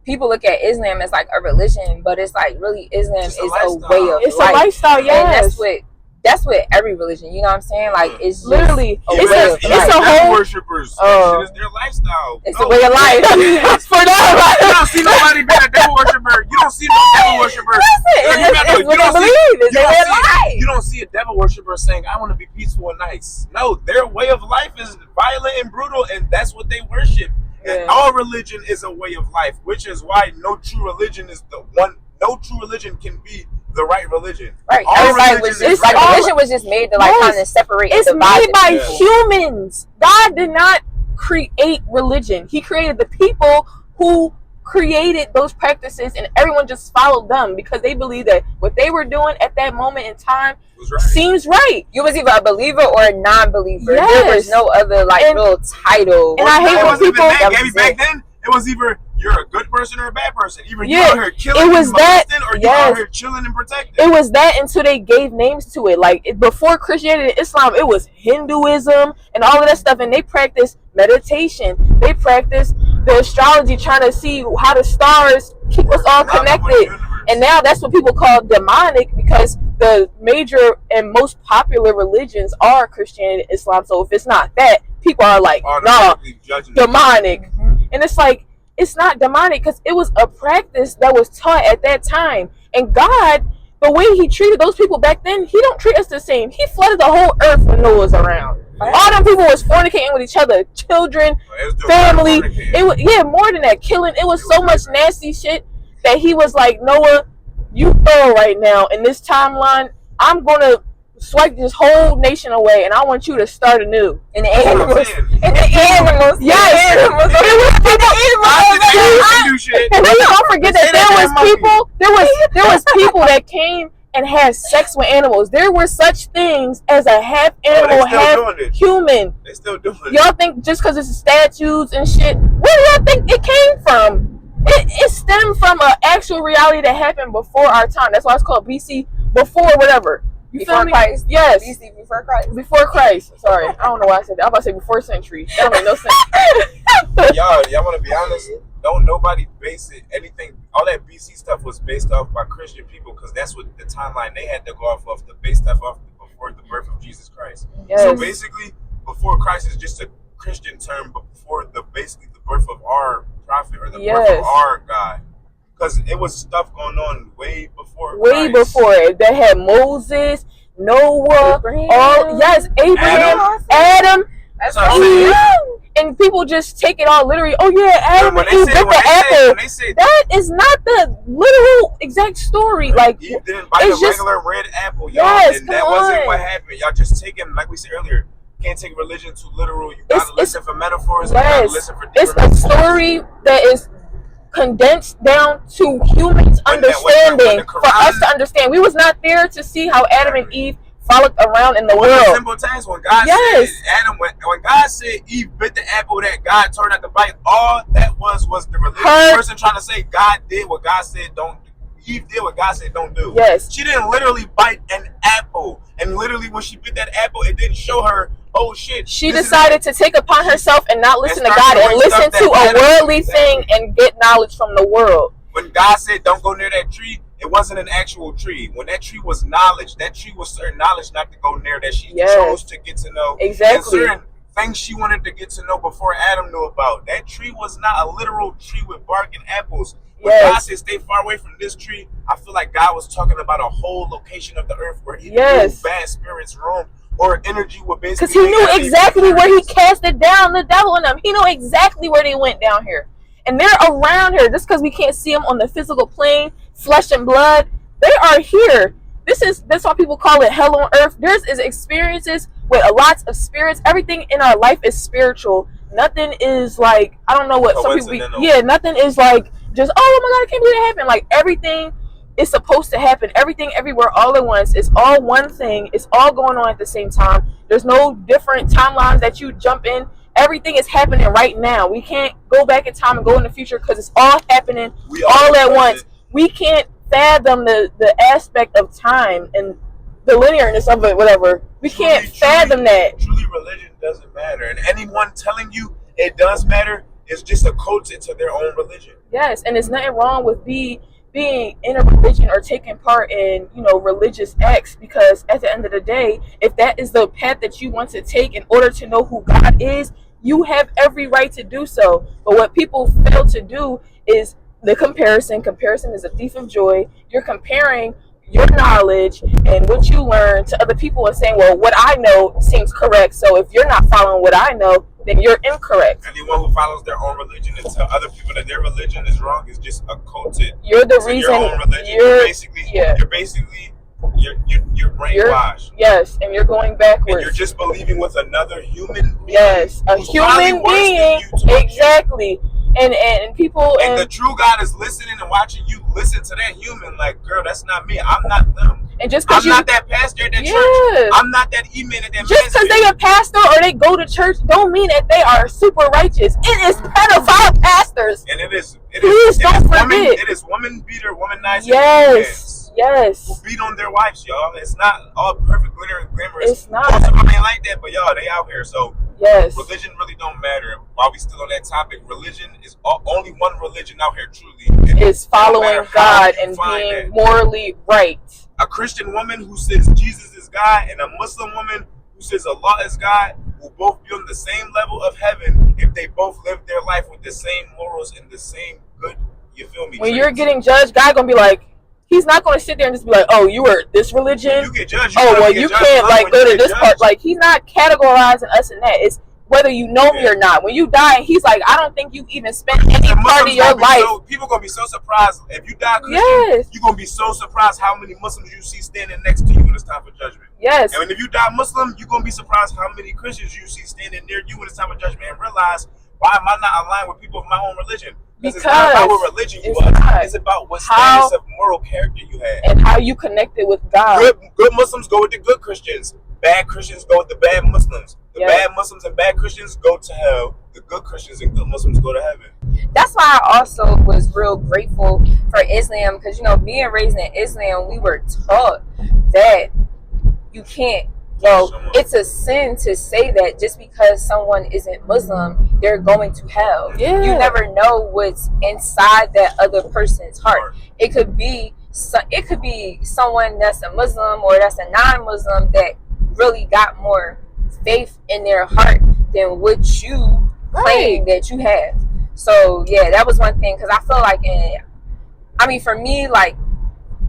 Speaker 2: people look at Islam as like a religion, but it's like really Islam
Speaker 4: It's
Speaker 2: is
Speaker 4: a
Speaker 2: a
Speaker 4: lifestyle.
Speaker 2: way of
Speaker 3: It's
Speaker 2: life.
Speaker 3: a lifestyle,
Speaker 2: And
Speaker 3: yes.
Speaker 2: that's what every religion, you know what I'm saying? Like, it's just
Speaker 3: Literally,
Speaker 2: a
Speaker 3: it's
Speaker 2: way
Speaker 3: a-
Speaker 2: of
Speaker 3: it's
Speaker 2: life.
Speaker 3: a
Speaker 4: devil
Speaker 3: whole-
Speaker 4: worshippers.
Speaker 3: Oh.
Speaker 4: That shit is their lifestyle.
Speaker 2: It's
Speaker 4: No.
Speaker 2: a way of life.
Speaker 4: Yes.
Speaker 3: For
Speaker 4: You
Speaker 3: them.
Speaker 4: don't see nobody being a devil worshiper. You don't see no devil worshiper.
Speaker 2: It's what they believe. It's their way of life.
Speaker 4: You don't see a devil worshiper saying, I want to be peaceful and nice. No, their way of life is violent and brutal, and that's what they worship. And
Speaker 3: Yeah.
Speaker 4: all religion is a way of life, which is why no true religion is the one. No true religion can be the right religion.
Speaker 2: Right.
Speaker 4: All
Speaker 2: Everybody
Speaker 4: religion
Speaker 2: was
Speaker 4: is
Speaker 2: just like
Speaker 3: all-
Speaker 2: religion was just made to like
Speaker 3: Yes.
Speaker 2: kind of separate
Speaker 3: It's
Speaker 2: and divide
Speaker 3: made
Speaker 2: the
Speaker 3: by
Speaker 2: people.
Speaker 3: humans. God did not create religion. He created the people who created those practices, and everyone just followed them because they believed that what they were doing at that moment in time
Speaker 4: It was right.
Speaker 3: seems right.
Speaker 2: You was either a believer or a non-believer.
Speaker 3: Yes.
Speaker 2: There was no other like
Speaker 3: And-
Speaker 2: real title.
Speaker 3: and I hate
Speaker 4: it
Speaker 3: when
Speaker 4: wasn't even
Speaker 3: people-
Speaker 4: that,
Speaker 2: That
Speaker 4: Gabby.
Speaker 2: was
Speaker 4: Back
Speaker 2: it.
Speaker 4: then, it was either you're a good person or a bad person. Either you
Speaker 3: Yeah,
Speaker 4: out here killing,
Speaker 3: it was
Speaker 4: and
Speaker 3: that-
Speaker 4: molesting, or you
Speaker 3: yes.
Speaker 4: out here chilling and protecting.
Speaker 3: It was that until they gave names to it. Like before Christianity and Islam, it was Hinduism and all of that stuff, and they practiced meditation. They practiced the astrology, trying to see how the stars keep us all connected. And now that's what people call demonic, because the major and most popular religions are Christianity and Islam. So if it's not that, people are like, nah,
Speaker 4: automatically judging
Speaker 3: demonic. And it's like, it's not demonic because it was a practice that was taught at that time. And God, the way he treated those people back then, he don't treat us the same. He flooded the whole earth when Noah was around. All them people was fornicating with each other, children, family. It was, yeah, more than that, killing. It was so much nasty shit that he was like, Noah, you thorough right now in this timeline. I'm gonna swipe this whole nation away, and I want you to start anew.
Speaker 2: And the
Speaker 4: That's what I'm
Speaker 2: animals.
Speaker 4: saying.
Speaker 2: And the animals.
Speaker 3: Yes,
Speaker 2: The animals.
Speaker 3: it was
Speaker 4: I do shit.
Speaker 3: And then don't forget that
Speaker 4: Say that
Speaker 3: there
Speaker 4: damn
Speaker 3: was people. There was people that came and had sex with animals. There were such things as a half animal,
Speaker 4: they still
Speaker 3: half
Speaker 4: doing it.
Speaker 3: human.
Speaker 4: They still doing it.
Speaker 3: Y'all think just because it's statues and shit, where do y'all think it came from? It stemmed from an actual reality that happened before our time. That's why it's called BC, before whatever. You
Speaker 2: Before
Speaker 3: feel me?
Speaker 2: Christ.
Speaker 3: Yes.
Speaker 2: BC before Christ.
Speaker 3: Before Christ. Sorry, I don't know why I said that. I'm about to say before century. That don't make no sense.
Speaker 4: Y'all want to be honest? Don't nobody base it. Anything, all that BC stuff was based off by Christian people, because that's what the timeline they had to go off of, to base stuff off before the birth of Jesus Christ.
Speaker 3: Yes.
Speaker 4: So basically, before Christ is just a Christian term, but before basically the birth of our prophet or the birth
Speaker 3: Yes.
Speaker 4: of our God, because it was stuff going on way before.
Speaker 3: Way
Speaker 4: Christ.
Speaker 3: before it. They had Moses, Noah,
Speaker 2: Abraham.
Speaker 3: all yes, Abraham, Adam,
Speaker 4: That's what I'm saying.
Speaker 3: Eve, and people just take it all literally. Oh yeah, Adam
Speaker 4: When
Speaker 3: and Eve bit the apple.
Speaker 4: when they say
Speaker 3: That is not the literal exact story. Like
Speaker 4: Eve didn't bite
Speaker 3: it's
Speaker 4: a
Speaker 3: just-
Speaker 4: regular red apple, y'all,
Speaker 3: Yes,
Speaker 4: and that
Speaker 3: come
Speaker 4: wasn't
Speaker 3: on.
Speaker 4: what happened. Y'all just taking, like we said earlier, can't take religion too literal. You gotta
Speaker 3: It's-
Speaker 4: listen for metaphors. You gotta
Speaker 3: yes,
Speaker 4: listen for
Speaker 3: it's
Speaker 4: different
Speaker 3: a story that is condensed down to humans'
Speaker 4: When the
Speaker 3: understanding for
Speaker 4: Quran-
Speaker 3: us to understand. We was not there to see how Adam and Eve frolicked around in the
Speaker 4: With the
Speaker 3: world.
Speaker 4: simple task, when God
Speaker 3: Yes.
Speaker 4: said Adam, when God said Eve bit the apple that God told her not to bite, all that was the religious
Speaker 3: Her-
Speaker 4: person trying to say God did what God said don't do. Eve did what God said don't do.
Speaker 3: Yes.
Speaker 4: She didn't literally bite an apple, and literally when she bit that apple, it didn't show her, oh shit.
Speaker 3: She
Speaker 4: this is-
Speaker 3: decided to take upon herself and not listen to
Speaker 4: start
Speaker 3: God and
Speaker 4: doing
Speaker 3: listen
Speaker 4: stuff
Speaker 3: to
Speaker 4: that
Speaker 3: a
Speaker 4: matters.
Speaker 3: worldly
Speaker 4: Exactly.
Speaker 3: thing and get knowledge from the world.
Speaker 4: When God said don't go near that tree, it wasn't an actual tree. When that tree was knowledge, that tree was certain knowledge not to go near, that she
Speaker 3: Yes.
Speaker 4: chose to get to know.
Speaker 3: Exactly.
Speaker 4: And certain things she wanted to get to know before Adam knew about. That tree was not a literal tree with bark and apples. When
Speaker 3: Yes.
Speaker 4: God said stay far away from this tree, I feel like God was talking about a whole location of the earth where he
Speaker 3: Yes.
Speaker 4: knew bad spirits roam, or energy would basically.
Speaker 3: Because he knew exactly where he cast it down, the devil in them. He knew exactly where they went down here. And they're around here. Just because we can't see them on the physical plane, flesh and blood, they are here. That's why people call it hell on earth. There's experiences with lots of spirits. Everything in our life is spiritual. Nothing is like, I don't know what some people
Speaker 4: Coincidental.
Speaker 3: nothing is like just, oh my God, I can't believe that happened. Like everything it's supposed to happen. Everything, everywhere, all at once. It's all one thing. It's all going on at the same time. There's no different timelines that you jump in. Everything is happening right now. We can't go back in time and go in the future because it's all happening all at once. We can't fathom the aspect of time and the linearness of it, whatever. We can't fathom that.
Speaker 4: Truly, religion doesn't matter. And anyone telling you it does matter is just a cult to their own religion.
Speaker 3: Yes, and there's nothing wrong with being in a religion or taking part in, religious acts, because at the end of the day, if that is the path that you want to take in order to know who God is, you have every right to do so. But what people fail to do is the comparison. Comparison is a thief of joy. You're comparing your knowledge and what you learn to other people and saying, well, what I know seems correct, so if you're not following what I know, then you're incorrect.
Speaker 4: Anyone who follows their own religion and tell other people that their religion is wrong is just a culted.
Speaker 3: You're the reason.
Speaker 4: Your own religion. You're basically brainwashed.
Speaker 3: Yes, and you're going backwards.
Speaker 4: And you're just believing with another human being.
Speaker 3: Yes, a human being. Exactly. And people
Speaker 4: and the true God is listening and watching you listen to that human. Like, girl, that's not me. I'm not them.
Speaker 3: And just
Speaker 4: I'm not that pastor at that church. I'm not that e-man at that.
Speaker 3: Just because they a pastor or they go to church don't mean that they are super righteous. It is pedophile pastors.
Speaker 4: And it is woman beater, womanizer.
Speaker 3: Yes.
Speaker 4: Who beat on their wives, y'all. It's not all perfect, glitter and glamorous.
Speaker 3: It's not.
Speaker 4: Most of them ain't like that, but y'all, they out here. So religion really don't matter. While we still on that topic, religion is only one religion out here truly.
Speaker 3: Is following God and being morally right.
Speaker 4: A Christian woman who says Jesus is God and a Muslim woman who says Allah is God will both be on the same level of heaven if they both live their life with the same morals and the same good, you feel me?
Speaker 3: When you're getting judged, God gonna be like, he's not gonna sit there and just be like, oh, you were this religion.
Speaker 4: You get judged.
Speaker 3: You can't go to this part. Like, he's not categorizing us in that. It's whether you know me or not. When you die, he's like, I don't think you even spent any part of your life.
Speaker 4: People gonna be so surprised if you die Christian. You're gonna be so surprised how many Muslims you see standing next to you when it's time for judgment.
Speaker 3: Yes.
Speaker 4: And if you die Muslim, you're gonna be surprised how many Christians you see standing near you when it's time for judgment, and realize, why am I not aligned with people of my own religion? Because it's not about what religion you are. It's about what status of moral character you have
Speaker 3: and how you connected with God.
Speaker 4: Good Muslims go with the good Christians. Bad Christians go with the bad Muslims. The bad Muslims and bad Christians go to hell. The good Christians and good Muslims go to heaven.
Speaker 2: That's why I also was real grateful for Islam, because being raised in Islam, we were taught that you can't. It's a sin to say that just because someone isn't Muslim, they're going to hell.
Speaker 3: Yeah.
Speaker 2: You never know what's inside that other person's heart. It could be someone that's a Muslim or that's a non-Muslim that really got more faith in their heart than what you claim that you have. So that was one thing, because I feel like for me, like,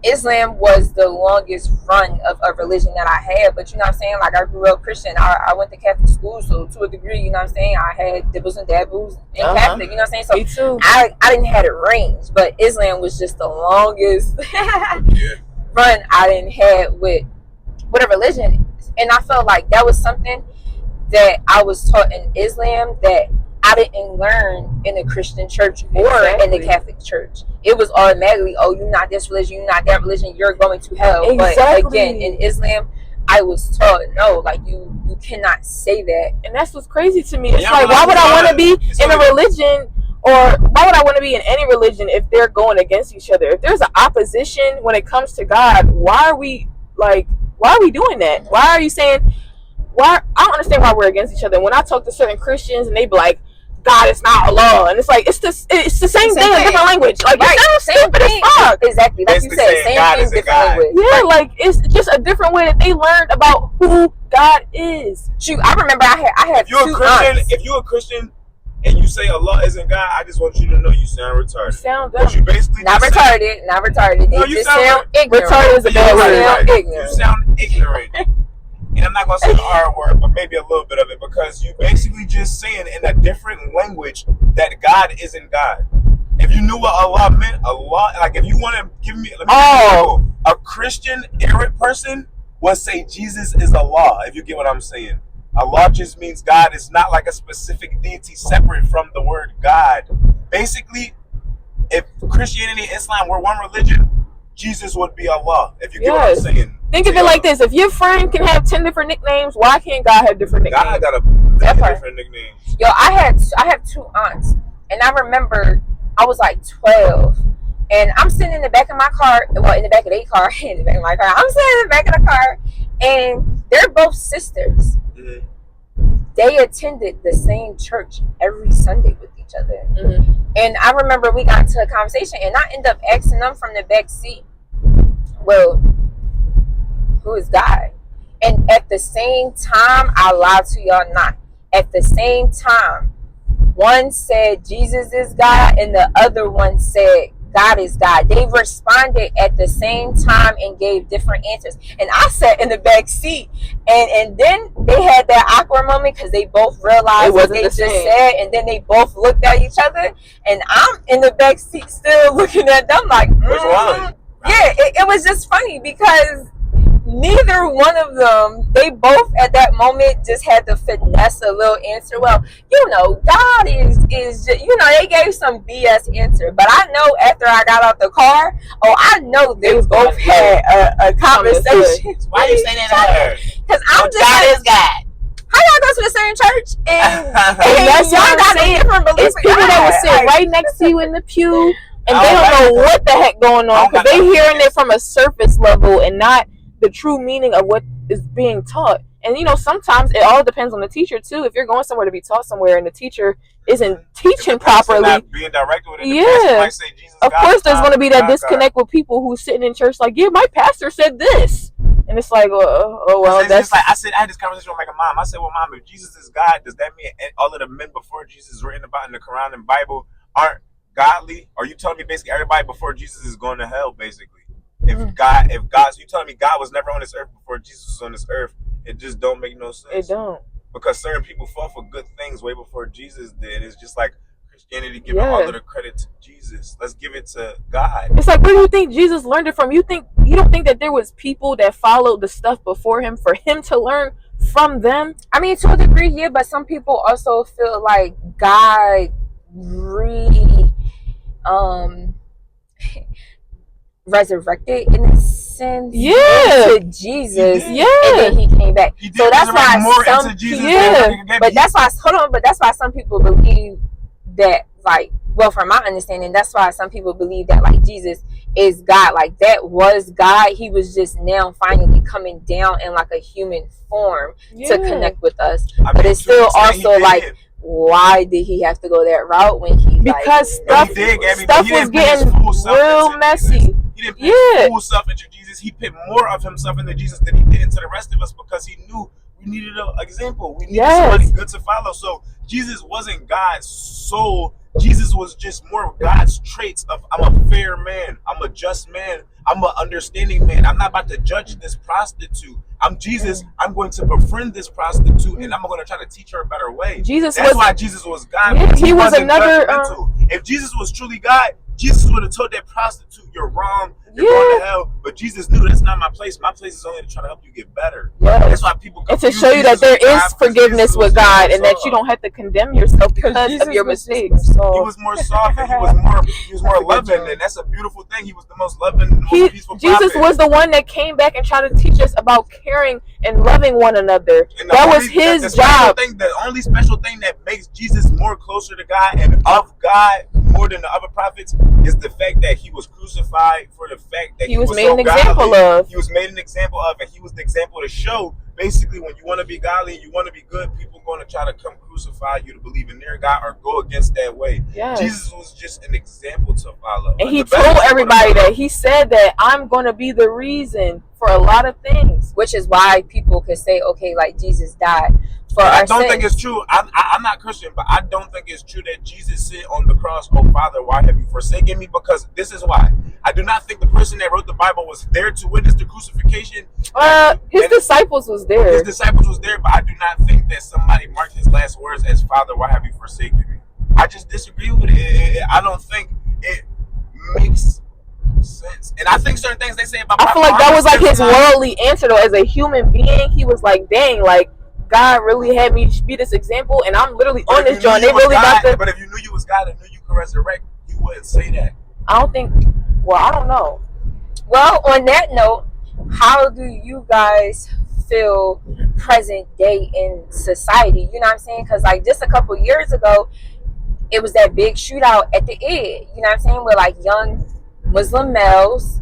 Speaker 2: Islam was the longest run of a religion that I had, but you know what I'm saying? Like, I grew up Christian. I went to Catholic school, so to a degree, you know what I'm saying? I had dibbles and dabbles in Catholic, you know what I'm saying? So
Speaker 3: me too.
Speaker 2: I didn't have it ranged, but Islam was just the longest run I didn't have with a religion. And I felt like that was something that I was taught in Islam that I didn't learn in the Christian church or in the Catholic church. It was automatically, oh, you're not this religion, you're not that religion, you're going to hell.
Speaker 3: Exactly.
Speaker 2: But again, in Islam, I was taught, no, like, you cannot say that.
Speaker 3: And that's what's crazy to me. It's like, why would I want to be in a religion, or why would I want to be in any religion if they're going against each other? If there's an opposition when it comes to God, why are we doing that? Why are you saying, I don't understand why we're against each other. When I talk to certain Christians and they be like, God is not Allah, and it's like it's the same thing in different language. Like, it sounds stupid as fuck.
Speaker 2: Exactly, like you said, same thing, different language.
Speaker 3: Yeah, like, it's just a different way that they learned about who God is.
Speaker 2: Shoot, I remember I had
Speaker 4: If you're a Christian and you say Allah isn't God, I just want you to know you sound retarded.
Speaker 3: You sound dumb.
Speaker 4: You basically
Speaker 2: not retarded.
Speaker 4: No, you sound
Speaker 2: ignorant.
Speaker 3: Retarded is a bad word.
Speaker 4: You sound ignorant. And I'm not going to say the R word, but maybe a little bit of it, because you basically just saying in a different language that God isn't God. If you knew what Allah meant, like, if you want to give me, a Christian Arab person would say Jesus is Allah, if you get what I'm saying. Allah just means God. It's not like a specific deity separate from the word God. Basically, if Christianity and Islam were one religion, Jesus would be Allah. If you get what I'm saying.
Speaker 3: Think of it like this: if your friend can have 10 different nicknames, why can't God have different nicknames?
Speaker 4: God got a different nicknames.
Speaker 2: Yo, I have 2 aunts, and I remember I was like 12, and I'm sitting in the back of my car. Well, in the back of their car, in the back of my car. I'm sitting in the back of the car, and they're both sisters.
Speaker 4: Mm-hmm.
Speaker 2: They attended the same church every Sunday with each other.
Speaker 3: Mm-hmm.
Speaker 2: And I remember we got into a conversation, and I ended up asking them from the back seat, well, who is God? And at the same time, I lied to y'all not. At the same time, one said Jesus is God, and the other one said God is God. They responded at the same time and gave different answers. And I sat in the back seat, and then they had that awkward moment because they both realized what they just said, and then they both looked at each other, and I'm in the back seat still looking at them like,
Speaker 4: Which one?
Speaker 2: Yeah, it was just funny because neither one of them, they both at that moment just had to finesse a little answer. Well, you know, God is just, you know, they gave some BS answer. But I know after I got out the car, I know they both had a conversation.
Speaker 4: Why you saying that?
Speaker 2: Because I'm just
Speaker 4: God
Speaker 2: like,
Speaker 4: is God.
Speaker 2: how y'all go to the same church and
Speaker 3: that's
Speaker 2: y'all
Speaker 3: what
Speaker 2: got
Speaker 3: I'm saying.
Speaker 2: a different belief?
Speaker 3: It's people that would sit right next to you in the pew, and they don't know what the heck going on because they hearing it from a surface level and not the true meaning of what is being taught. And you know, sometimes it all depends on the teacher too. If you're going somewhere to be taught somewhere and the teacher isn't teaching properly,
Speaker 4: not being direct with it,
Speaker 3: yeah,
Speaker 4: might say, Jesus,
Speaker 3: of
Speaker 4: God,
Speaker 3: course there's
Speaker 4: God,
Speaker 3: going to be that
Speaker 4: God,
Speaker 3: disconnect with people who sitting in church like, yeah, my pastor said this, and it's like, oh well,
Speaker 4: it's
Speaker 3: that's
Speaker 4: just like I had this conversation with my mom. I said, well, Mom, if Jesus is God, does that mean all of the men before Jesus written about in the Quran and Bible aren't godly? Or you telling me basically everybody before Jesus is going to hell, basically? If you telling me God was never on this earth before Jesus was on this earth, it just don't make no sense.
Speaker 3: It don't.
Speaker 4: Because certain people fought for good things way before Jesus did. It's just like Christianity giving all of the credit to Jesus. Let's give it to God.
Speaker 3: It's like, where do you think Jesus learned it from? You don't think that there was people that followed the stuff before him for him to learn from them?
Speaker 2: I mean, to a degree, yeah, but some people also feel like God resurrected in a sense into Jesus, and then he came back. So that's why some that's why some people believe that, like, well, from my understanding, that's why some people believe that, like, Jesus is God. Like, that was God. He was just now finally coming down in like a human form to connect with us. But it's still also like, why did he have to go that route when he
Speaker 3: because stuff was getting real messy.
Speaker 4: He didn't put full self into Jesus. He put more of himself into Jesus than he did into the rest of us because he knew we needed an example. We needed somebody good to follow. So Jesus wasn't God's soul. Jesus was just more of God's traits of, I'm a fair man, I'm a just man, I'm an understanding man. I'm not about to judge this prostitute. I'm Jesus. I'm going to befriend this prostitute, and I'm going to try to teach her a better way. That's why Jesus was God.
Speaker 3: He was another.
Speaker 4: If Jesus was truly God, Jesus would have told that prostitute, "You're wrong. You're going to hell." But Jesus knew that's not my place. My place is only to try to help you get better. That's why people.
Speaker 3: And to show you that there is forgiveness with God, and that you don't have to condemn yourself because of your mistakes.
Speaker 4: He was more soft, and he was more loving, and that's a beautiful thing. He was the most loving, the most peaceful.
Speaker 3: Jesus was the one that came back and tried to teach us about caring and loving one another. That was his job.
Speaker 4: The only special thing that makes Jesus more closer to God and of God more than the other prophets is the fact that he was crucified for the fact that he was made an example of. He was made an example of, and he was the example to show. Basically, when you want to be godly and you want to be good, people are going to try to come crucify you to believe in their God or go against that way. Yes. Jesus was just an example to follow.
Speaker 3: And he told everybody that. He said that I'm going to be the reason for a lot of things.
Speaker 2: Which is why people could say, okay, like, Jesus died for our sins.
Speaker 4: I don't think it's true. I'm not Christian, but I don't think it's true that Jesus said on the cross, "Oh, Father, why have you forsaken me?" Because this is why. I do not think the person that wrote the Bible was there to witness the crucifixion.
Speaker 3: His disciples was there.
Speaker 4: His disciples was there, but I do not think that somebody marked his last words as, "Father, why have you forsaken me?" I just disagree with it. I don't think it makes sense. And I think certain things they say about
Speaker 3: I feel like that was like his worldly answer though. As a human being, he was like, dang, like, God really had me be this example, and I'm literally on this joint. They really about to.
Speaker 4: But if you knew you was God and knew you could resurrect, you wouldn't say that.
Speaker 3: I don't think. Well, I don't know.
Speaker 2: Well, on that note, how do you guys feel present day in society? You know what I'm saying? Because like just a couple years ago, it was that big shootout at the Ed. You know what I'm saying? With like young Muslim males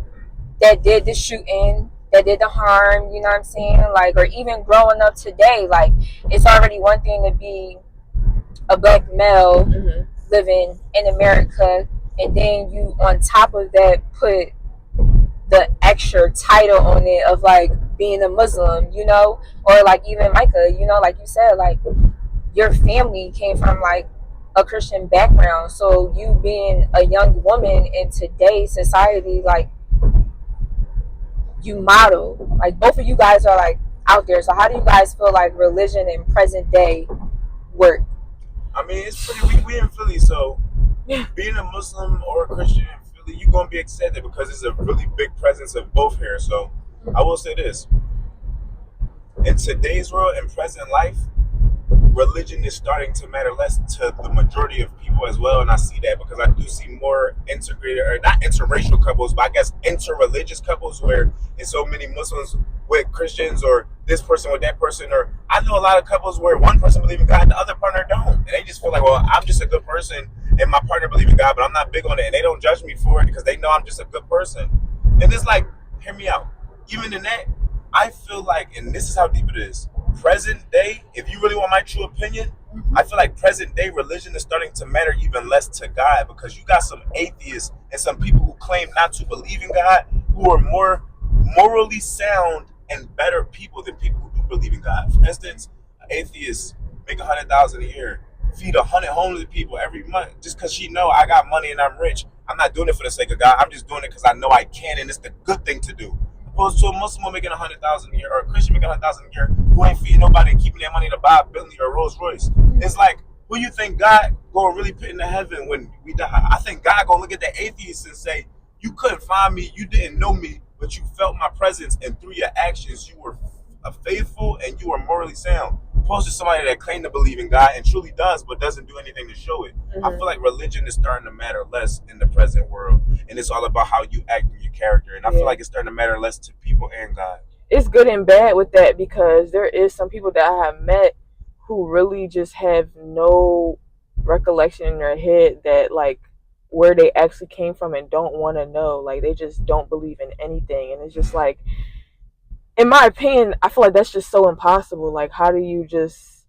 Speaker 2: that did the shooting, that did the harm. You know what I'm saying? Like, or even growing up today, like it's already one thing to be a black male living in America, and then you on top of that put the extra title on it of like being a Muslim, you know, or like even Micah, you know, like you said, like your family came from like a Christian background, so you being a young woman in today's society, like you model, like both of you guys are like out there. So how do you guys feel like religion in present day work?
Speaker 4: I mean, it's pretty. We in Philly, so being a Muslim or a Christian in Philly, you're gonna be accepted because it's a really big presence of both here. So I will say this: in today's world, in present life, religion is starting to matter less to the majority of people as well, and I see that because I do see more integrated, or not interracial couples, but I guess interreligious couples where it's so many Muslims with Christians, or this person with that person, or I know a lot of couples where one person believes in God and the other partner don't, and they just feel like, well, I'm just a good person and my partner believes in God, but I'm not big on it, and they don't judge me for it because they know I'm just a good person. And it's like, hear me out. Even in that, I feel like, and this is how deep it is, present day, if you really want my true opinion, I feel like present day religion is starting to matter even less to God, because you got some atheists and some people who claim not to believe in God who are more morally sound and better people than people who do believe in God. For instance, atheists make $100,000 a year, feed 100 homeless people every month just because she know I got money and I'm rich. I'm not doing it for the sake of God. I'm just doing it because I know I can, and it's the good thing to do. Opposed to a Muslim making $100,000 a year, or a Christian making $100,000 a year, who ain't feeding nobody and keeping their money to buy a Bentley or a Rolls Royce. It's like, who you think God gonna really put into heaven when we die? I think God gonna look at the atheists and say, you couldn't find me, you didn't know me, but you felt my presence, and through your actions, you were faithful and you were morally sound. Opposed to somebody that claimed to believe in God and truly does, but doesn't do anything to show it. I feel like religion is starting to matter less in the present world, and it's all about how you act and your character. And I feel like it's starting to matter less to people and God.
Speaker 3: It's good and bad with that, because there is some people that I have met who really just have no recollection in their head that like where they actually came from, and don't want to know. Like they just don't believe in anything, and it's just like, in my opinion, I feel like that's just so impossible. Like, how do you just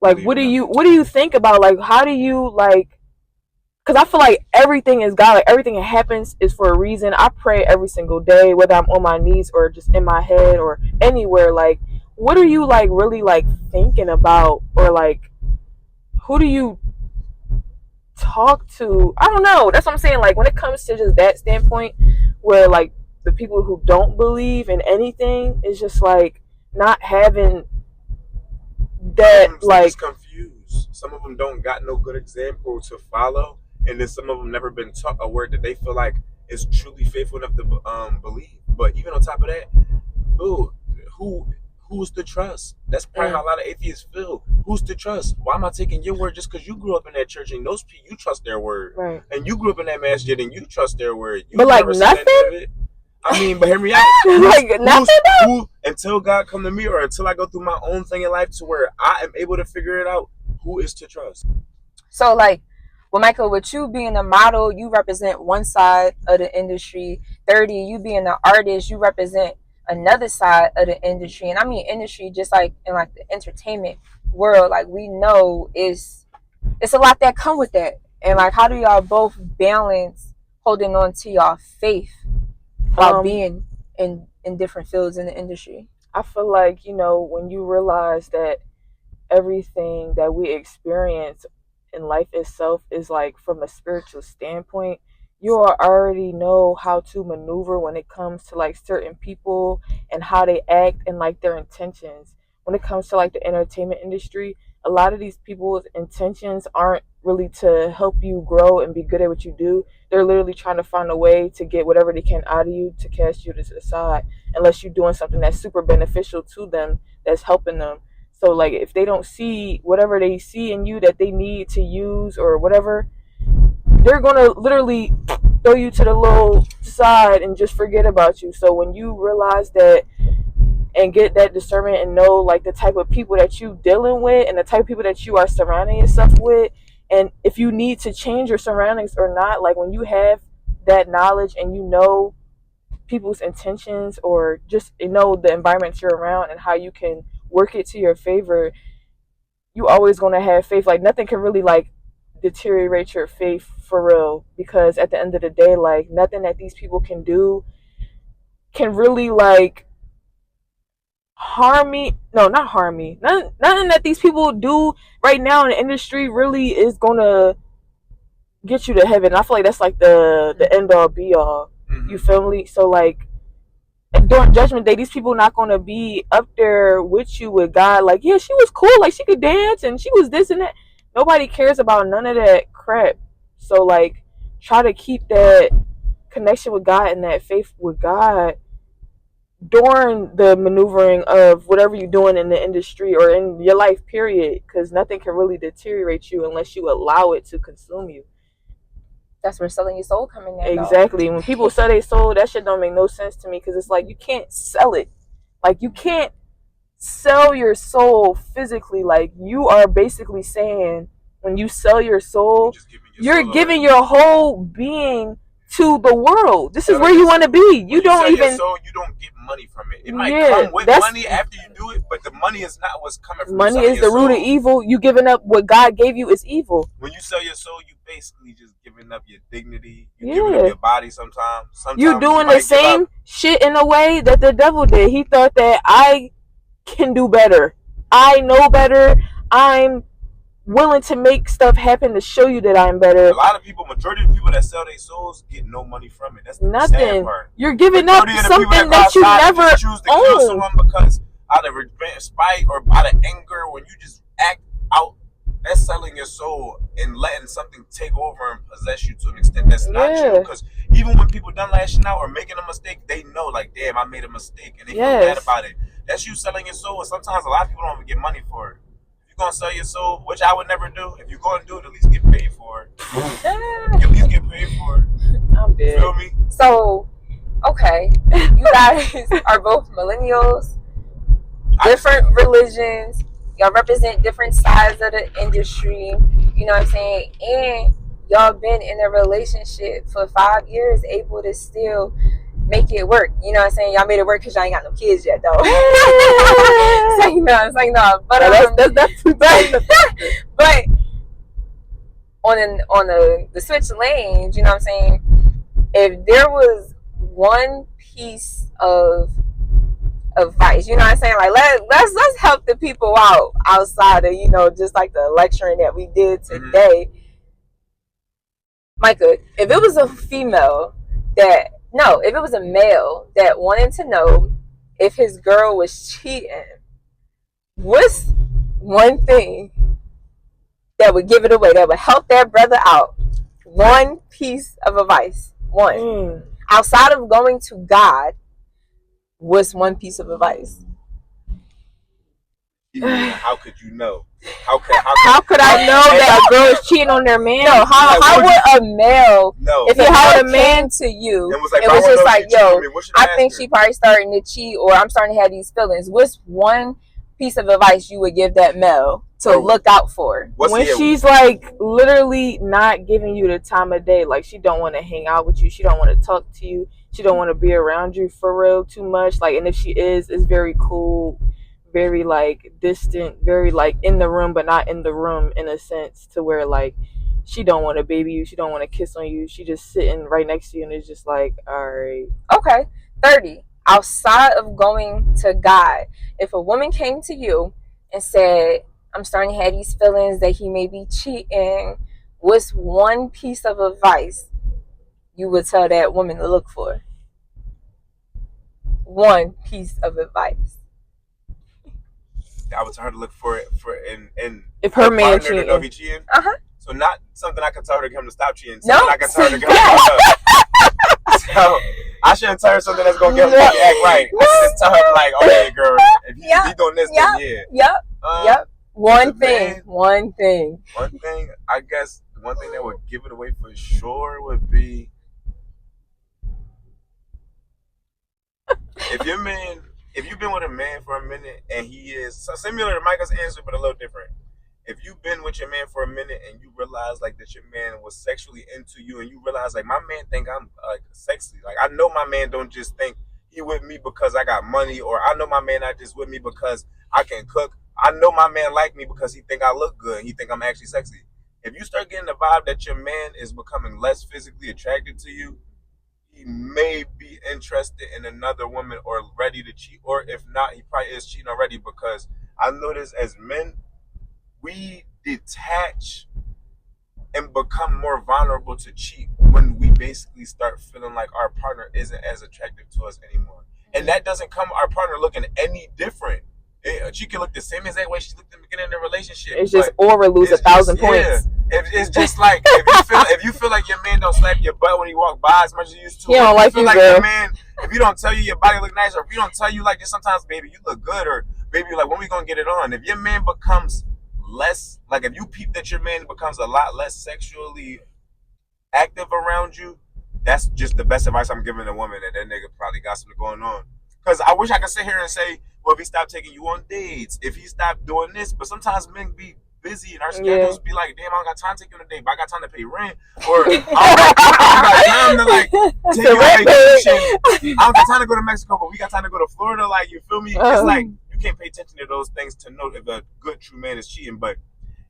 Speaker 3: like what do you think about, like, how do you like, because I feel like everything is God. Like everything that happens is for a reason. I pray every single day, whether I'm on my knees or just in my head or anywhere. Like, what are you like really like thinking about, or like who do you talk to? I don't know. That's what I'm saying. Like when it comes to just that standpoint, where like the people who don't believe in anything is just like not having that, like
Speaker 4: confused. Some of them don't got no good example to follow, and then some of them never been taught a word that they feel like is truly faithful enough to believe. But even on top of that, who's to trust? That's probably how a lot of atheists feel. Who's to trust? Why am I taking your word just because you grew up in that church and those people, you trust their word,
Speaker 3: right?
Speaker 4: And you grew up in that masjid and you trust their word. You
Speaker 3: but like nothing.
Speaker 4: I mean, but hear me out.
Speaker 3: Like nothing.
Speaker 4: Until God come to me, or until I go through my own thing in life to where I am able to figure it out, who is to trust?
Speaker 2: So like, well, Michael, with you being a model, you represent one side of the industry. 30, you being an artist, you represent another side of the industry. And I mean industry just like in like the entertainment world, like we know it's a lot that come with that. And like, how do y'all both balance holding on to y'all faith while being in different fields in the industry?
Speaker 3: I feel like, you know, when you realize that everything that we experience in life itself is like from a spiritual standpoint, you already know how to maneuver when it comes to like certain people and how they act and like their intentions. When it comes to like the entertainment industry, a lot of these people's intentions aren't really to help you grow and be good at what you do. They're literally trying to find a way to get whatever they can out of you to cast you to the side, unless you're doing something that's super beneficial to them, that's helping them. So like if they don't see whatever they see in you that they need to use or whatever, they're gonna throw you to the little side and just forget about you. So when you realize that and get that discernment and know like the type of people that you dealing with and the type of people that you are surrounding yourself with, and if you need to change your surroundings or not, like when you have that knowledge and you know people's intentions or just know the environment you're around and how you can work it to your favor, you always gonna have faith. Like nothing can really like deteriorate your faith for real, because at the end of the day, like nothing that these people can do can really like harm me. No, not harm me. Nothing that these people do right now in the industry really is gonna get you to heaven. I feel like that's like the end all be all. You feel me? So like during judgment day, these people not gonna be up there with you with God. Like, yeah, she was cool, like she could dance and she was this and that. Nobody cares about none of that crap. So like try to keep that connection with God and that faith with God during the maneuvering of whatever you're doing in the industry or in your life period, because nothing can really deteriorate you unless you allow it to consume you.
Speaker 2: That's where selling your soul coming in.
Speaker 3: Exactly. When people sell their soul, that shit don't make no sense to me, because it's like you can't sell it. Like you can't sell your soul physically. Like you are basically saying when you sell your soul, you're giving your whole being to the world. This is where you want to be. You don't even.
Speaker 4: So you don't get money from it. It might come with money after you do it, but the money is not what's coming from.
Speaker 3: Money is the root of evil. You giving up what God gave you is evil.
Speaker 4: When you sell your soul, you basically just giving up your dignity. You giving up your body. Sometimes
Speaker 3: you doing the same shit in a way that the devil did. He thought that I can do better. I know better. I'm willing to make stuff happen to show you that I'm better.
Speaker 4: A lot of people, majority of the people that sell their souls get no money from it. That's the
Speaker 3: nothing.
Speaker 4: Sad part.
Speaker 3: You're giving up something that you never
Speaker 4: choose to kill someone because out of spite or out of anger, when you just act out, that's selling your soul and letting something take over and possess you to an extent that's not you. Because even when people done lashing out or making a mistake, they know like, damn, I made a mistake, and they feel bad about it. That's you selling your soul. And sometimes a lot of people don't even get money for it. Gonna sell your soul, which I would never do. If you're gonna do it, at least get paid for it. At least get paid for it.
Speaker 3: I'm dead.
Speaker 4: Feel me?
Speaker 2: So, okay, you guys are both millennials, different religions. Y'all represent different sides of the industry. You know what I'm saying? And y'all been in a relationship for 5 years, able to still make it work. You know what I'm saying? Y'all made it work because y'all ain't got no kids yet, though. So, you know, it's like, no. But, but on the switch lanes, you know what I'm saying? If there was one piece of advice, you know what I'm saying? Like, let's help the people out outside of, you know, just like the lecturing that we did today. Micah, if it was a female that, no, if it was a male that wanted to know if his girl was cheating, what's one thing that would give it away, that would help that brother out? One piece of advice. One. Outside of going to God, what's one piece of advice?
Speaker 4: How could you know? How could
Speaker 3: I know that a girl is cheating on their man?
Speaker 2: No, how would a male, if it had a man to you,
Speaker 4: it was
Speaker 2: just like, yo, I think she probably starting to cheat, or I'm starting to have these feelings. What's one piece of advice you would give that male to look out for?
Speaker 3: When she's like literally not giving you the time of day, like she don't want to hang out with you, she don't want to talk to you, she don't want to be around you for real too much, like, and if she is, it's very cool, very like distant, very like in the room but not in the room, in a sense to where like she don't want to baby you, she don't want to kiss on you, she just sitting right next to you and it's just like, all right.
Speaker 2: Okay. 30. Outside of going to God, if a woman came to you and said, I'm starting to have these feelings that he may be cheating, what's one piece of advice you would tell that woman to look for? One piece of advice.
Speaker 4: I would tell her to look for it in
Speaker 3: if her man
Speaker 4: cheating. So not something I could tell her to come to stop cheating.
Speaker 2: No,
Speaker 4: I can tell her to come to So I shouldn't tell her something that's gonna get her to act right. I should just tell her like, okay, girl, if he doing this, then yeah.
Speaker 2: Yep. One thing.
Speaker 4: I guess one thing that would give it away for sure would be if you've been with a man for a minute and he is so similar to Micah's answer, but a little different. If you've been with your man for a minute and you realize like that your man was sexually into you, and you realize like my man think I'm like sexy. Like I know my man don't just think he with me because I got money, or I know my man not just with me because I can cook. I know my man like me because he think I look good and he think I'm actually sexy. If you start getting the vibe that your man is becoming less physically attracted to you, he may be interested in another woman or ready to cheat, or if not, he probably is cheating already, because I notice as men, we detach and become more vulnerable to cheat when we basically start feeling like our partner isn't as attractive to us anymore. And that doesn't come our partner looking any different. She can look the same exact way she looked in the beginning of the relationship.
Speaker 3: It's just or lose 1,000 points.
Speaker 4: Yeah, it's just like if you feel like your man don't slap your butt when he walk by as much as you used to.
Speaker 3: He don't like you,
Speaker 4: like
Speaker 3: girl.
Speaker 4: Your man, if you don't tell you your body look nice, or if you don't tell you like this, sometimes baby you look good, or baby like when we gonna get it on. If your man becomes less, like if you peep that your man becomes a lot less sexually active around you, that's just the best advice I'm giving a woman, and that nigga probably got something going on. Because I wish I could sit here and say, well, if he stopped taking you on dates, if he stopped doing this, but sometimes men be busy and our schedules be like, damn, I don't got time to take you on a date, but I got time to pay rent, or I don't got time to like take you on vacation. I don't got time to go to Mexico, but we got time to go to Florida. Like, you feel me? It's like you can't pay attention to those things to know if a good true man is cheating. But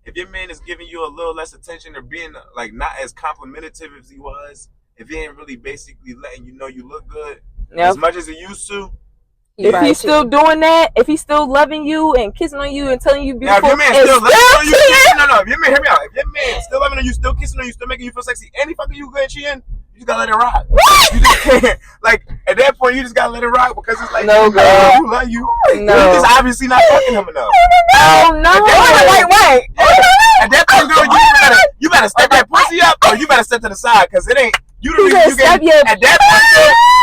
Speaker 4: if your man is giving you a little less attention, or being like not as complimentary as he was, if he ain't really basically letting you know you look good as much as he used to.
Speaker 3: If he's still doing that, if he's still loving you and kissing on you and telling you beautiful,
Speaker 4: now, if your man still loving on you, if your man, hear me out. If your man still loving on you, still kissing on you, still making you feel sexy, and he fucking you good and cheating, you just gotta let it rock. You just can't. Like at that point, you just gotta let it rock, because it's like,
Speaker 3: no, girl,
Speaker 4: I love you. No, you're just obviously not fucking him enough.
Speaker 3: No. Wait.
Speaker 4: At that point, girl, you better step that pussy up, or you better step to the side, because it ain't. You the reason you getting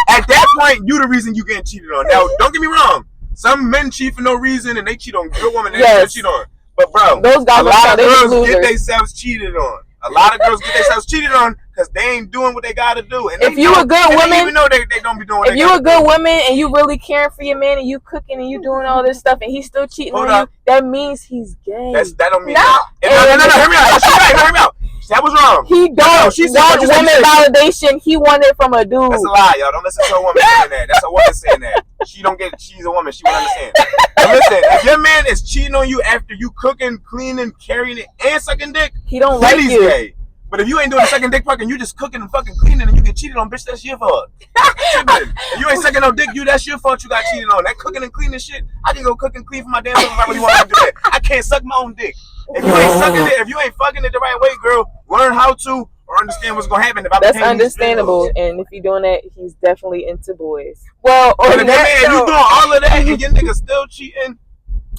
Speaker 4: at that point, you the reason you getting cheated on. Now, don't get me wrong. Some men cheat for no reason, and they cheat on good women they cheat on. But bro,
Speaker 3: those guys,
Speaker 4: a lot of girls get themselves cheated on. A lot of girls get themselves cheated on because they ain't doing what they gotta do. And
Speaker 3: if you a good woman,
Speaker 4: even know they don't be doing what
Speaker 3: if you a good woman and you really caring for your man and you cooking and you doing all this stuff and he's still cheating on you, that means he's gay.
Speaker 4: That don't mean no. Hear me out. Hear me out. That was wrong.
Speaker 3: He don't want woman validation. He wanted it from a dude.
Speaker 4: That's a lie, y'all. Don't listen to a woman saying that. That's a woman saying that. She don't get it. She's a woman. She won't understand. Now listen, if your man is cheating on you after you cooking, cleaning, carrying it, and sucking dick,
Speaker 3: he don't like you.
Speaker 4: Gay. But if you ain't doing the sucking dick fucking, you just cooking and fucking cleaning and you get cheated on, bitch, that's your fault. If you ain't sucking no dick, that's your fault you got cheated on. That cooking and cleaning shit, I can go cook and clean for my damn self if I really want to do that. I can't suck my own dick. If you ain't sucking it, if you ain't fucking it the right way, girl, learn how to or understand what's gonna happen.
Speaker 3: That's understandable, and if you're doing that, he's definitely into boys.
Speaker 2: Well,
Speaker 4: if you doing all of that and your nigga still cheating,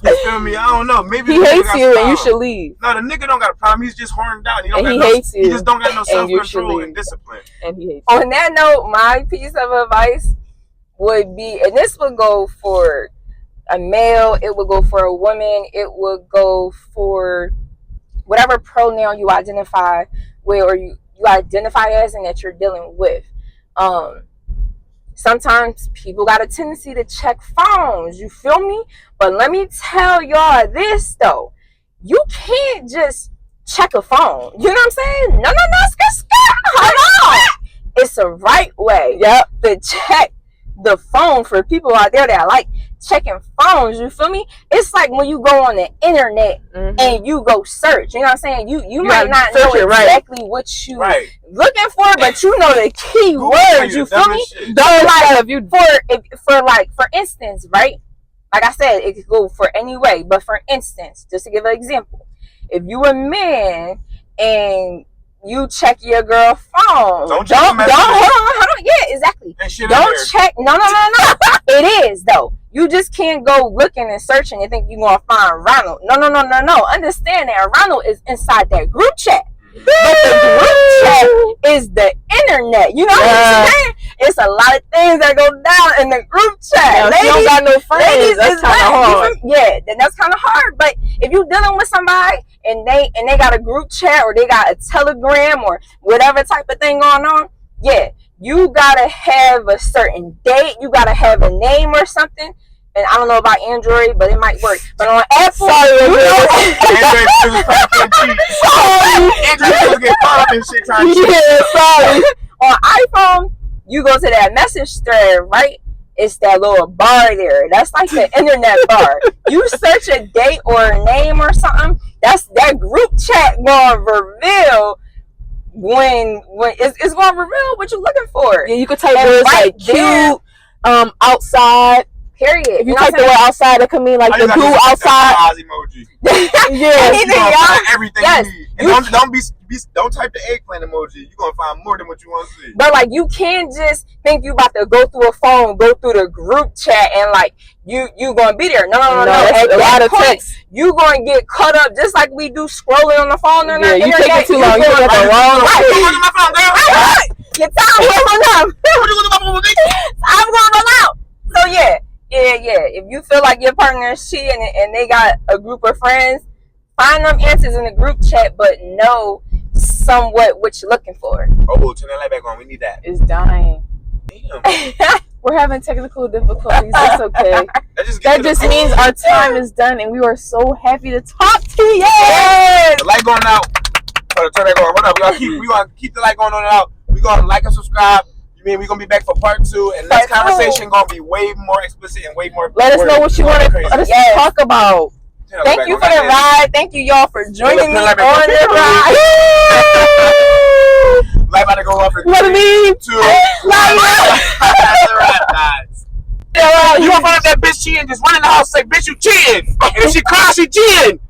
Speaker 4: you feel me? I don't know. Maybe
Speaker 3: he hates you and you should leave.
Speaker 4: No, the nigga don't got a problem. He's just horned out.
Speaker 3: He hates you.
Speaker 4: He just don't got no self-control and discipline.
Speaker 3: And he hates you.
Speaker 2: On that note, my piece of advice would be, and this would go for a male, it would go for a woman, it would go for whatever pronoun you identify with, or you identify as and that you're dealing with. Sometimes people got a tendency to check phones, you feel me? But let me tell y'all this though, you can't just check a phone. You know what I'm saying? No, hold on. It's a right way to check the phone for people out there that like checking phones, you feel me? It's like when you go on the internet and you go search, you know what I'm saying? You might not know exactly what you looking for, but you know the key words, you feel me? For instance, right? Like I said, it could go for any way, but for instance, just to give an example, if you a man and you check your girl phone. Don't hold on. Yeah, exactly. Don't check. No. It is though. You just can't go looking and searching and think you're gonna find Ronald. No. Understand that Ronald is inside that group chat. But the group chat is the internet. You know what I'm saying? It's a lot of things that go down in the group chat.
Speaker 3: Ladies, you don't got no friends. That's kind of hard.
Speaker 2: Yeah, that's kind of hard. But if you're dealing with somebody and they got a group chat or they got a Telegram or whatever type of thing going on, yeah, you gotta have a certain date. You gotta have a name or something. And I don't know about Android, but it might work. But on Apple,
Speaker 4: Android users probably can't cheat. Android users get caught up in shit trying to cheat.
Speaker 3: Yeah, sorry.
Speaker 2: on iPhone, you go to that message thread, right? It's that little bar there. That's like the internet bar. You search a date or a name or something, that's that group chat gonna reveal when it's gonna reveal what you're looking for.
Speaker 3: Yeah, you could type
Speaker 2: And
Speaker 3: words
Speaker 2: right
Speaker 3: like
Speaker 2: there-
Speaker 3: cute, outside.
Speaker 2: Period.
Speaker 3: If you
Speaker 2: know
Speaker 3: type
Speaker 2: what
Speaker 3: the
Speaker 2: I'm
Speaker 3: word outside, it could mean like
Speaker 4: All
Speaker 3: the
Speaker 4: you gotta
Speaker 3: blue
Speaker 4: do is hit
Speaker 3: outside.
Speaker 4: that Oz emoji.
Speaker 2: saying?
Speaker 3: Yeah.
Speaker 2: Anything,
Speaker 4: You're gonna
Speaker 2: y'all?
Speaker 4: find everything
Speaker 2: Yes,
Speaker 4: you need. And don't type the eggplant emoji. You're gonna find more than what you want to see.
Speaker 2: But like you can't just think you about to go through a phone, go through the group chat, and like you gonna be there. No.
Speaker 3: that's
Speaker 2: At
Speaker 3: a lot
Speaker 2: that
Speaker 3: of
Speaker 2: point,
Speaker 3: text.
Speaker 2: you gonna get caught up just like we do scrolling on the phone and
Speaker 3: Yeah,
Speaker 2: the
Speaker 3: you
Speaker 2: internet.
Speaker 3: take it too long. You
Speaker 2: going
Speaker 3: look at the wrong
Speaker 2: right.
Speaker 4: What's on my phone, girl?
Speaker 2: Right. Your time going up.
Speaker 4: What you gonna do about my
Speaker 2: I'm going out. So yeah. If you feel like your partner is cheating and they got a group of friends, find them answers in the group chat, but know somewhat what you're looking for.
Speaker 4: Oh, turn that light back on. We need that.
Speaker 3: It's dying.
Speaker 4: Damn.
Speaker 3: We're having technical difficulties. It's okay.
Speaker 4: That
Speaker 3: That just means our time is done, and we are so happy to talk to you.
Speaker 2: Yes.
Speaker 4: The light going out. Hold on, turn that on. Hold up. We gonna keep the light going on and out. We gonna like and subscribe. You mean we gonna be back for part 2, and this
Speaker 2: Part two.
Speaker 4: conversation gonna be way more explicit and way more.
Speaker 3: Let us know what you want to
Speaker 2: Yes.
Speaker 3: talk about.
Speaker 2: Thank you for the ride. Thank you, y'all, for joining me on the ride.
Speaker 4: Light about to go off in
Speaker 3: What do you
Speaker 4: 3,
Speaker 3: mean?
Speaker 4: 2. You gonna find out that bitch cheating? Just run in the house, say, "Bitch, you cheating," and if she cries, she cheating.